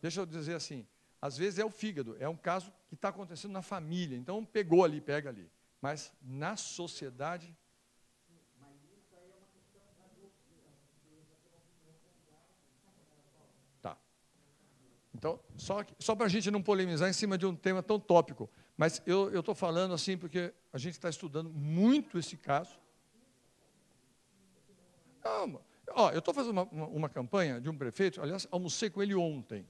Deixa eu dizer assim, às vezes é o fígado, é um caso que está acontecendo na família, então pegou ali, pega ali. Mas na sociedade... Tá. Então, só para a gente não polemizar em cima de um tema tão tópico, mas eu estou falando assim porque a gente está estudando muito esse caso. Eu estou fazendo uma campanha de um prefeito, aliás, almocei com ele ontem.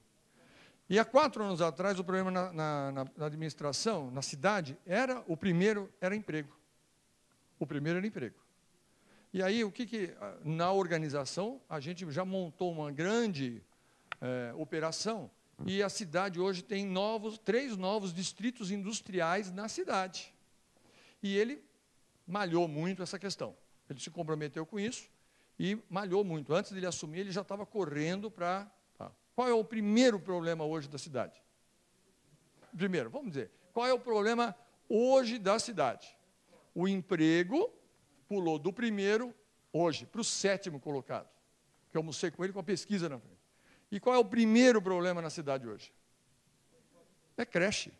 E há 4 anos atrás, o problema na administração, na cidade, o primeiro era emprego. O primeiro era emprego. E aí, na organização, a gente já montou uma grande operação, e a cidade hoje tem 3 novos distritos industriais na cidade. E ele malhou muito essa questão. Ele se comprometeu com isso e malhou muito. Antes dele assumir, ele já estava correndo para... Qual é o primeiro problema hoje da cidade? Primeiro, vamos dizer, qual é o problema hoje da cidade? O emprego pulou do primeiro, hoje, para o 7º colocado. Que eu almocei com ele com a pesquisa na frente. E qual é o primeiro problema na cidade hoje? É creche.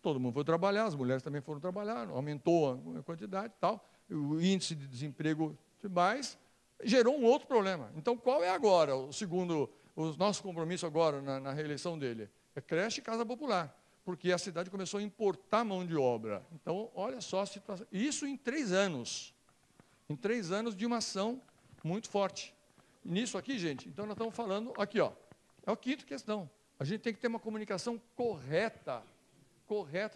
Todo mundo foi trabalhar, as mulheres também foram trabalhar, aumentou a quantidade e tal, o índice de desemprego de mais, gerou um outro problema. Então, qual é agora o nosso compromisso agora na reeleição dele? É creche e casa popular, porque a cidade começou a importar mão de obra. Então, olha só a situação. Isso em 3 anos. Em 3 anos de uma ação muito forte. E nisso aqui, gente, então nós estamos falando, aqui, é a 5ª questão. A gente tem que ter uma comunicação correta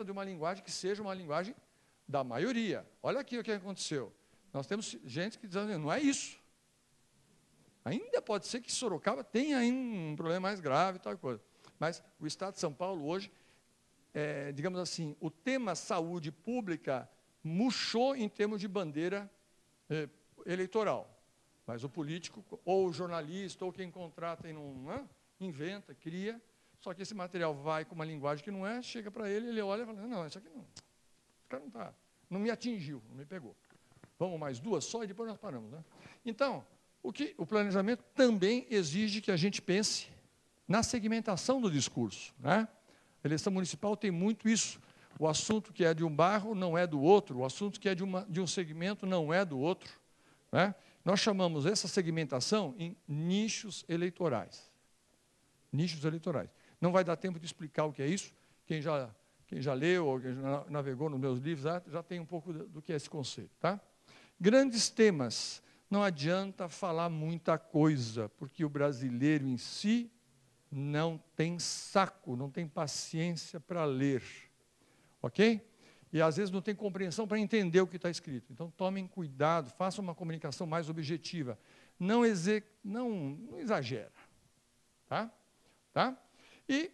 de uma linguagem que seja uma linguagem da maioria. Olha aqui o que aconteceu. Nós temos gente que diz, não é isso. Ainda pode ser que Sorocaba tenha um problema mais grave, tal coisa. Mas o Estado de São Paulo hoje, digamos assim, o tema saúde pública murchou em termos de bandeira eleitoral. Mas o político, ou o jornalista, ou quem contrata e não inventa, cria, só que esse material vai com uma linguagem que não é, chega para ele olha e fala, não, isso aqui não, o cara não me atingiu, não me pegou. Vamos mais 2 só e depois nós paramos, né? Então, o planejamento também exige que a gente pense na segmentação do discurso, né? A eleição municipal tem muito isso. O assunto que é de um bairro não é do outro, o assunto que é de um segmento não é do outro, né? Nós chamamos essa segmentação em nichos eleitorais. Nichos eleitorais. Não vai dar tempo de explicar o que é isso. Quem Quem já leu ou quem já navegou nos meus livros já tem um pouco do que é esse conceito. Tá? Grandes temas. Não adianta falar muita coisa, porque o brasileiro em si não tem saco, não tem paciência para ler. Ok? E às vezes não tem compreensão para entender o que está escrito. Então tomem cuidado, façam uma comunicação mais objetiva. Não exagera. Tá? Tá? E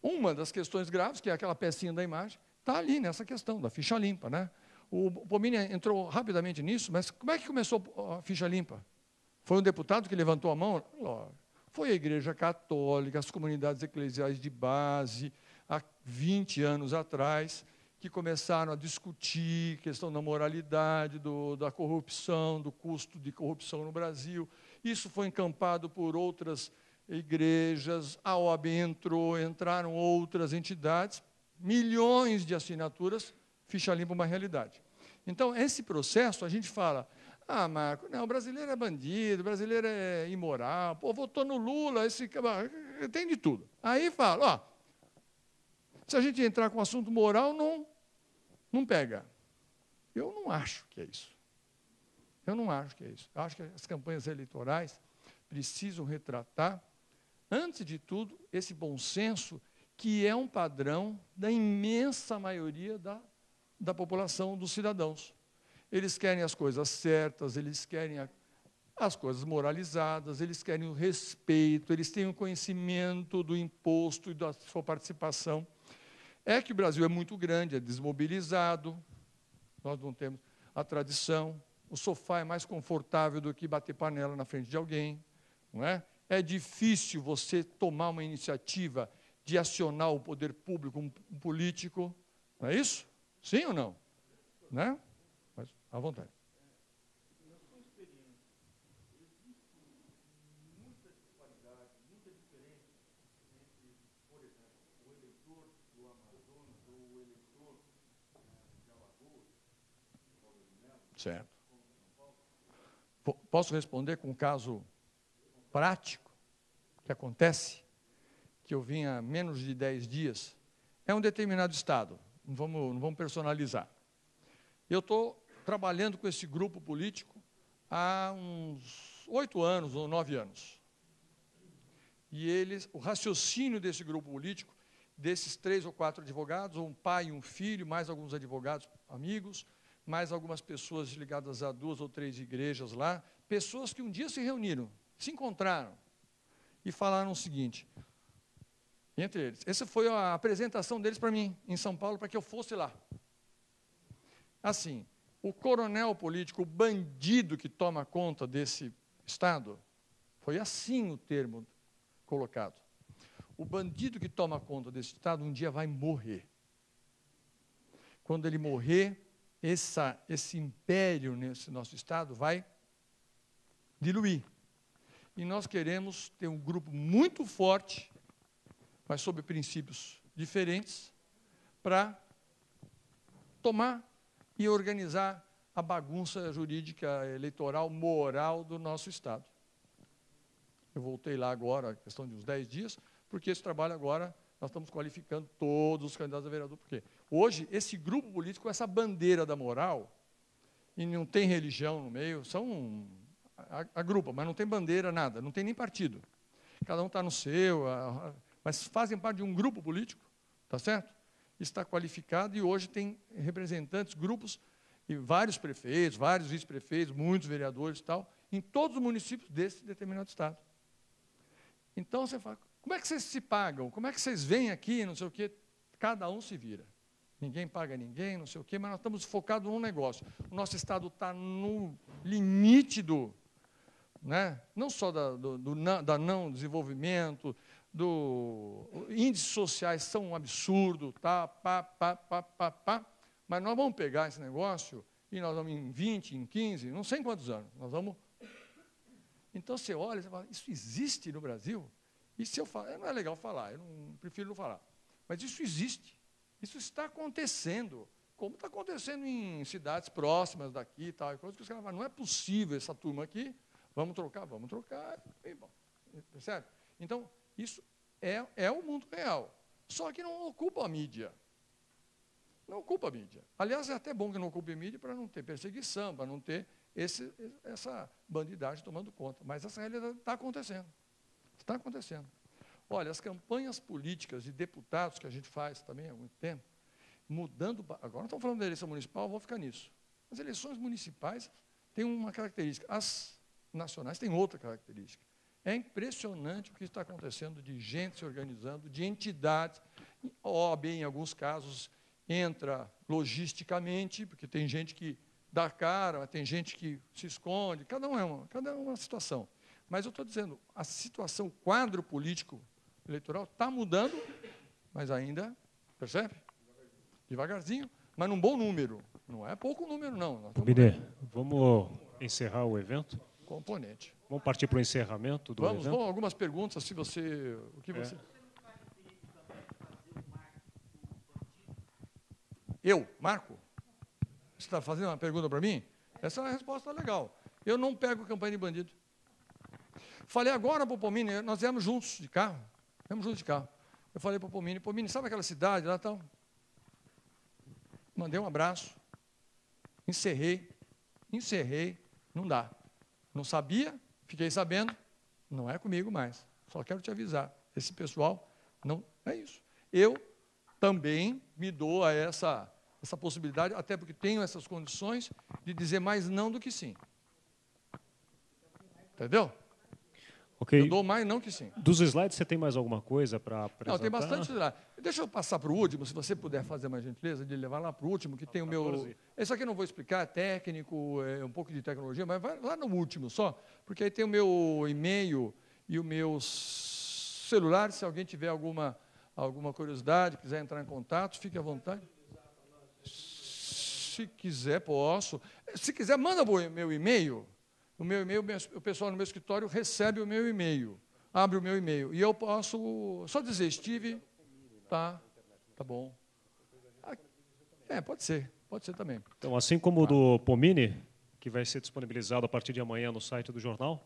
uma das questões graves, que é aquela pecinha da imagem, está ali nessa questão da ficha limpa. Né? O Pomini entrou rapidamente nisso, mas como é que começou a ficha limpa? Foi um deputado que levantou a mão? Foi a Igreja Católica, as comunidades eclesiais de base, há 20 anos atrás, que começaram a discutir a questão da moralidade, da corrupção, do custo de corrupção no Brasil. Isso foi encampado por outras igrejas, a OAB entraram outras entidades, milhões de assinaturas, ficha limpa uma realidade. Então, esse processo, a gente fala, Marco, não, o brasileiro é bandido, o brasileiro é imoral, pô, votou no Lula, tem de tudo. Aí fala, se a gente entrar com assunto moral, não pega. Eu não acho que é isso. Eu não acho que é isso. Eu acho que as campanhas eleitorais precisam retratar, antes de tudo, esse bom senso, que é um padrão da imensa maioria da população, dos cidadãos. Eles querem as coisas certas, eles querem as coisas moralizadas, eles querem o respeito, eles têm o conhecimento do imposto e da sua participação. É que o Brasil é muito grande, é desmobilizado, nós não temos a tradição, o sofá é mais confortável do que bater panela na frente de alguém, não é? É difícil você tomar uma iniciativa de acionar o poder público, um político, não é isso? Sim ou não? Né? Mas, à vontade. Na sua experiência, existe muita disparidade, muita diferença entre, por exemplo, o eleitor do Amazonas ou o eleitor de Alagoas, Paulo de Melo, Certo. como São Paulo? Posso responder com um caso prático que acontece, que eu vim há menos de 10 dias, é um determinado estado, não vamos personalizar. Eu estou trabalhando com esse grupo político há uns 8 anos ou 9 anos. E o raciocínio desse grupo político, desses 3 ou 4 advogados, um pai e um filho, mais alguns advogados amigos, mais algumas pessoas ligadas a 2 ou 3 igrejas lá, pessoas que um dia se reuniram, se encontraram e falaram o seguinte, entre eles, essa foi a apresentação deles para mim, em São Paulo, para que eu fosse lá. Assim, o coronel político, o bandido que toma conta desse Estado, foi assim o termo colocado. O bandido que toma conta desse Estado um dia vai morrer. Quando ele morrer, esse império nesse nosso Estado vai diluir. E nós queremos ter um grupo muito forte, mas sob princípios diferentes, para tomar e organizar a bagunça jurídica, eleitoral, moral do nosso Estado. Eu voltei lá agora, questão de uns 10 dias, porque esse trabalho agora, nós estamos qualificando todos os candidatos a vereador. Por quê? Hoje, esse grupo político, essa bandeira da moral, e não tem religião no meio, agrupa, mas não tem bandeira, nada, não tem nem partido. Cada um está no seu, mas fazem parte de um grupo político, tá certo? Está qualificado e hoje tem representantes, grupos, e vários prefeitos, vários vice-prefeitos, muitos vereadores e tal, em todos os municípios desse determinado estado. Então, você fala, como é que vocês se pagam? Como é que vocês vêm aqui, não sei o quê? Cada um se vira. Ninguém paga ninguém, não sei o quê, mas nós estamos focados num negócio. O nosso estado está no limite não só da não desenvolvimento, índices sociais são um absurdo, tá, mas nós vamos pegar esse negócio e nós vamos em 20, em 15, não sei em quantos anos, nós vamos... Então você olha e fala, isso existe no Brasil? E se eu falar, não é legal falar, eu prefiro não falar, mas isso existe, isso está acontecendo, como está acontecendo em cidades próximas daqui e tal, coisas que os caras falam, não é possível essa turma aqui, vamos trocar, e bom, percebe? Então, isso é o mundo real, só que não ocupa a mídia, Não ocupa a mídia. Aliás, é até bom que não ocupe a mídia para não ter perseguição, para não ter essa bandidagem tomando conta. Mas essa realidade está acontecendo. Está acontecendo. Olha, as campanhas políticas de deputados que a gente faz também há muito tempo, mudando... Agora não estamos falando da eleição municipal, vou ficar nisso. As eleições municipais têm uma característica. As nacionais têm outra característica. É impressionante o que está acontecendo de gente se organizando, de entidades. A OAB, em alguns casos, entra logisticamente, porque tem gente que dá cara, tem gente que se esconde, cada um é uma situação. Mas eu estou dizendo, a situação, o quadro político eleitoral está mudando, mas ainda, percebe? Devagarzinho, mas num bom número. Não é pouco número, não. Bidê, vamos encerrar o evento? Componente. Vamos partir para o encerramento do evento? Vamos, algumas perguntas, se você... O que você... Eu, Marco? Você está fazendo uma pergunta para mim? Essa é uma resposta legal. Eu não pego campanha de bandido. Falei agora para o Pomini, nós viemos juntos de carro. Eu falei para o Pomini, sabe aquela cidade lá e tal? Mandei um abraço. Encerrei, não dá. Não sabia, fiquei sabendo, não é comigo mais. Só quero te avisar, esse pessoal não é isso. Eu também me dou a essa possibilidade, até porque tenho essas condições de dizer mais não do que sim. Entendeu? Okay. Eu dou mais não que sim. Dos slides, você tem mais alguma coisa para apresentar? Não, tem bastante slide. Deixa eu passar para o último, se você puder fazer uma gentileza de levar lá para o último, que tem o meu... Esse aqui eu não vou explicar, é técnico, é um pouco de tecnologia, mas vai lá no último só, porque aí tem o meu e-mail e o meu celular, se alguém tiver alguma curiosidade, quiser entrar em contato, fique à vontade. Se quiser, posso. Se quiser, manda o meu e-mail. O meu e-mail, o pessoal no meu escritório recebe o meu e-mail, abre o meu e-mail. E eu posso só dizer, Steve, tá bom. Pode ser também. Então, assim como o do Pomini, que vai ser disponibilizado a partir de amanhã no site do jornal,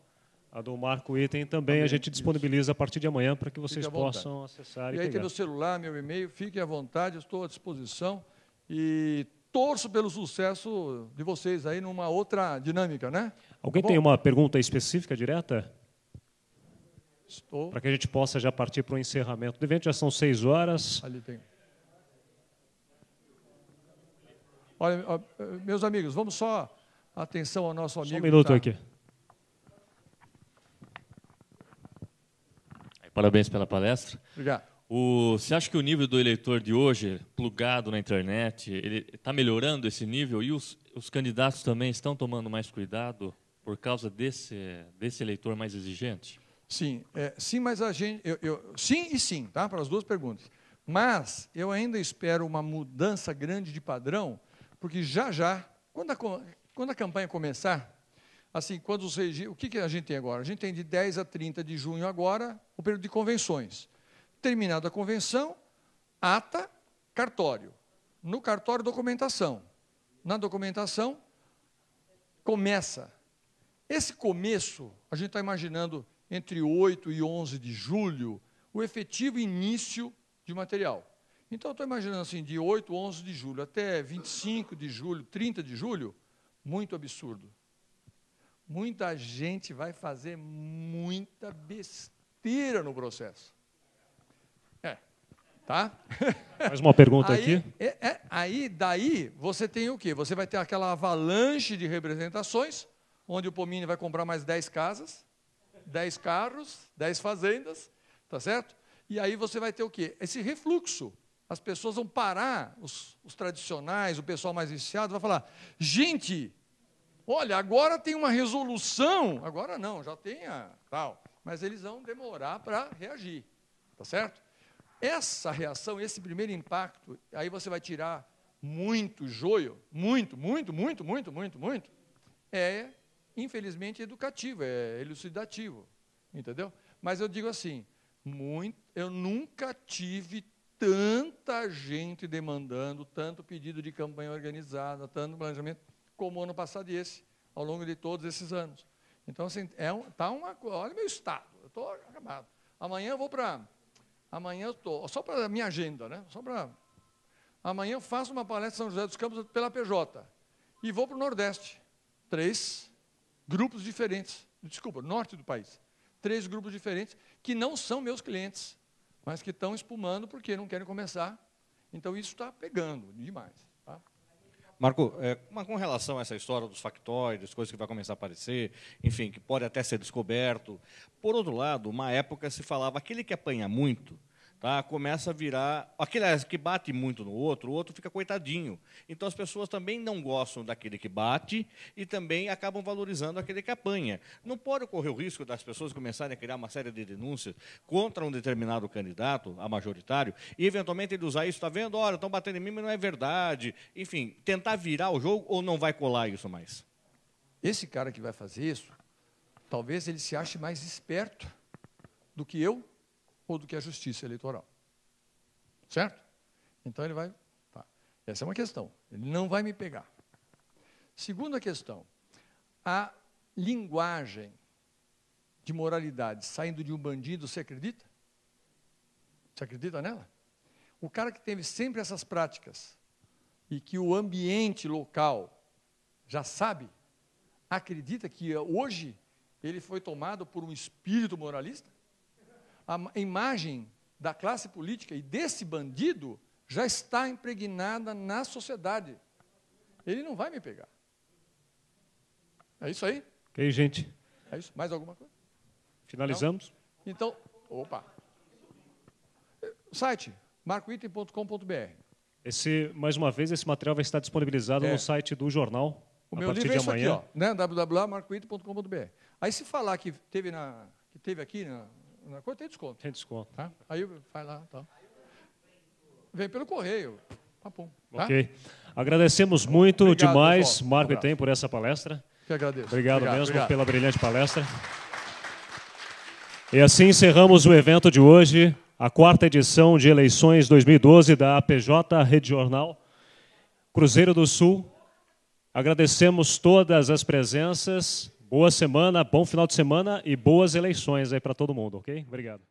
a do Marco Item também a gente disponibiliza a partir de amanhã para que vocês possam acessar e aí pegar. tem meu celular, meu e-mail, fiquem à vontade, estou à disposição e torço pelo sucesso de vocês aí numa outra dinâmica, né? Alguém tem uma pergunta específica, direta? Estou. Para que a gente possa já partir para o encerramento do evento, já são 6 horas. Ali tem. Olha, meus amigos, vamos só atenção ao nosso amigo. Só um minuto aqui. Parabéns pela palestra. Obrigado. Você acha que o nível do eleitor de hoje, plugado na internet, ele está melhorando esse nível e os candidatos também estão tomando mais cuidado por causa desse eleitor mais exigente? Sim, sim, mas a gente... sim e sim, tá? Para as duas perguntas. Mas eu ainda espero uma mudança grande de padrão, porque já, quando a campanha começar, assim, o que a gente tem agora? A gente tem de 10 a 30 de junho agora, o período de convenções. Terminada a convenção, ata, cartório. No cartório, documentação. Na documentação, começa. Esse começo, a gente está imaginando entre 8 e 11 de julho, o efetivo início de material. Então, eu estou imaginando assim, de 8, 11 de julho até 25 de julho, 30 de julho, muito absurdo. Muita gente vai fazer muita besteira no processo. Tá? Mais uma pergunta aqui. Daí, você tem o quê? Você vai ter aquela avalanche de representações, onde o Pomini vai comprar mais 10 casas, 10 carros, 10 fazendas, tá certo? E aí você vai ter o quê? Esse refluxo. As pessoas vão parar, os tradicionais, o pessoal mais viciado, vai falar, gente, olha, agora tem uma resolução, agora não, já tem tal, mas eles vão demorar para reagir, tá certo? Essa reação, esse primeiro impacto, aí você vai tirar muito joio, muito, é, infelizmente, educativo, é elucidativo, entendeu? Mas eu digo assim, eu nunca tive tanta gente demandando, tanto pedido de campanha organizada, tanto planejamento, como o ano passado e esse, ao longo de todos esses anos. Então, assim, olha meu estado, eu estou acabado. Amanhã eu estou, só para a minha agenda, né? Amanhã eu faço uma palestra em São José dos Campos pela PJ. E vou para o Nordeste. 3 grupos diferentes. Desculpa, norte do país. 3 grupos diferentes que não são meus clientes, mas que estão espumando porque não querem começar. Então, isso está pegando demais. Tá? Marco, com relação a essa história dos factóides, coisas que vai começar a aparecer, enfim, que pode até ser descoberto. Por outro lado, uma época se falava, aquele que apanha muito, tá, começa a virar... Aquele que bate muito no outro, o outro fica coitadinho. Então, as pessoas também não gostam daquele que bate e também acabam valorizando aquele que apanha. Não pode ocorrer o risco das pessoas começarem a criar uma série de denúncias contra um determinado candidato a majoritário e, eventualmente, ele usar isso, está vendo? Olha, estão batendo em mim, mas não é verdade. Enfim, tentar virar o jogo ou não vai colar isso mais? Esse cara que vai fazer isso, talvez ele se ache mais esperto do que eu ou do que a justiça eleitoral. Certo? Então, ele vai... Tá. Essa é uma questão. Ele não vai me pegar. Segunda questão. A linguagem de moralidade saindo de um bandido, você acredita? Você acredita nela? O cara que teve sempre essas práticas e que o ambiente local já sabe, acredita que hoje ele foi tomado por um espírito moralista? A imagem da classe política e desse bandido já está impregnada na sociedade. Ele não vai me pegar. É isso aí? Ok, gente. É isso? Mais alguma coisa? Finalizamos? Não? Então, opa. Site, marcoitem.com.br. Mais uma vez, esse material vai estar disponibilizado no site do jornal. O meu livro é isso aqui, ó, né? www.marcoitem.com.br. Aí, se falar que teve aqui na coisa, tem desconto. Tem desconto. Tá? Aí vai lá. Tá. Vem pelo correio. Papum, tá? Ok. Agradecemos muito Obrigado, demais, pessoal. Marco Item, por essa palestra. Que agradeço. Obrigado mesmo obrigado. pela brilhante palestra. E assim encerramos o evento de hoje, a 4ª edição de eleições 2012 da APJ Rede Jornal Cruzeiro do Sul. Agradecemos todas as presenças. Boa semana, bom final de semana e boas eleições aí para todo mundo, ok? Obrigado.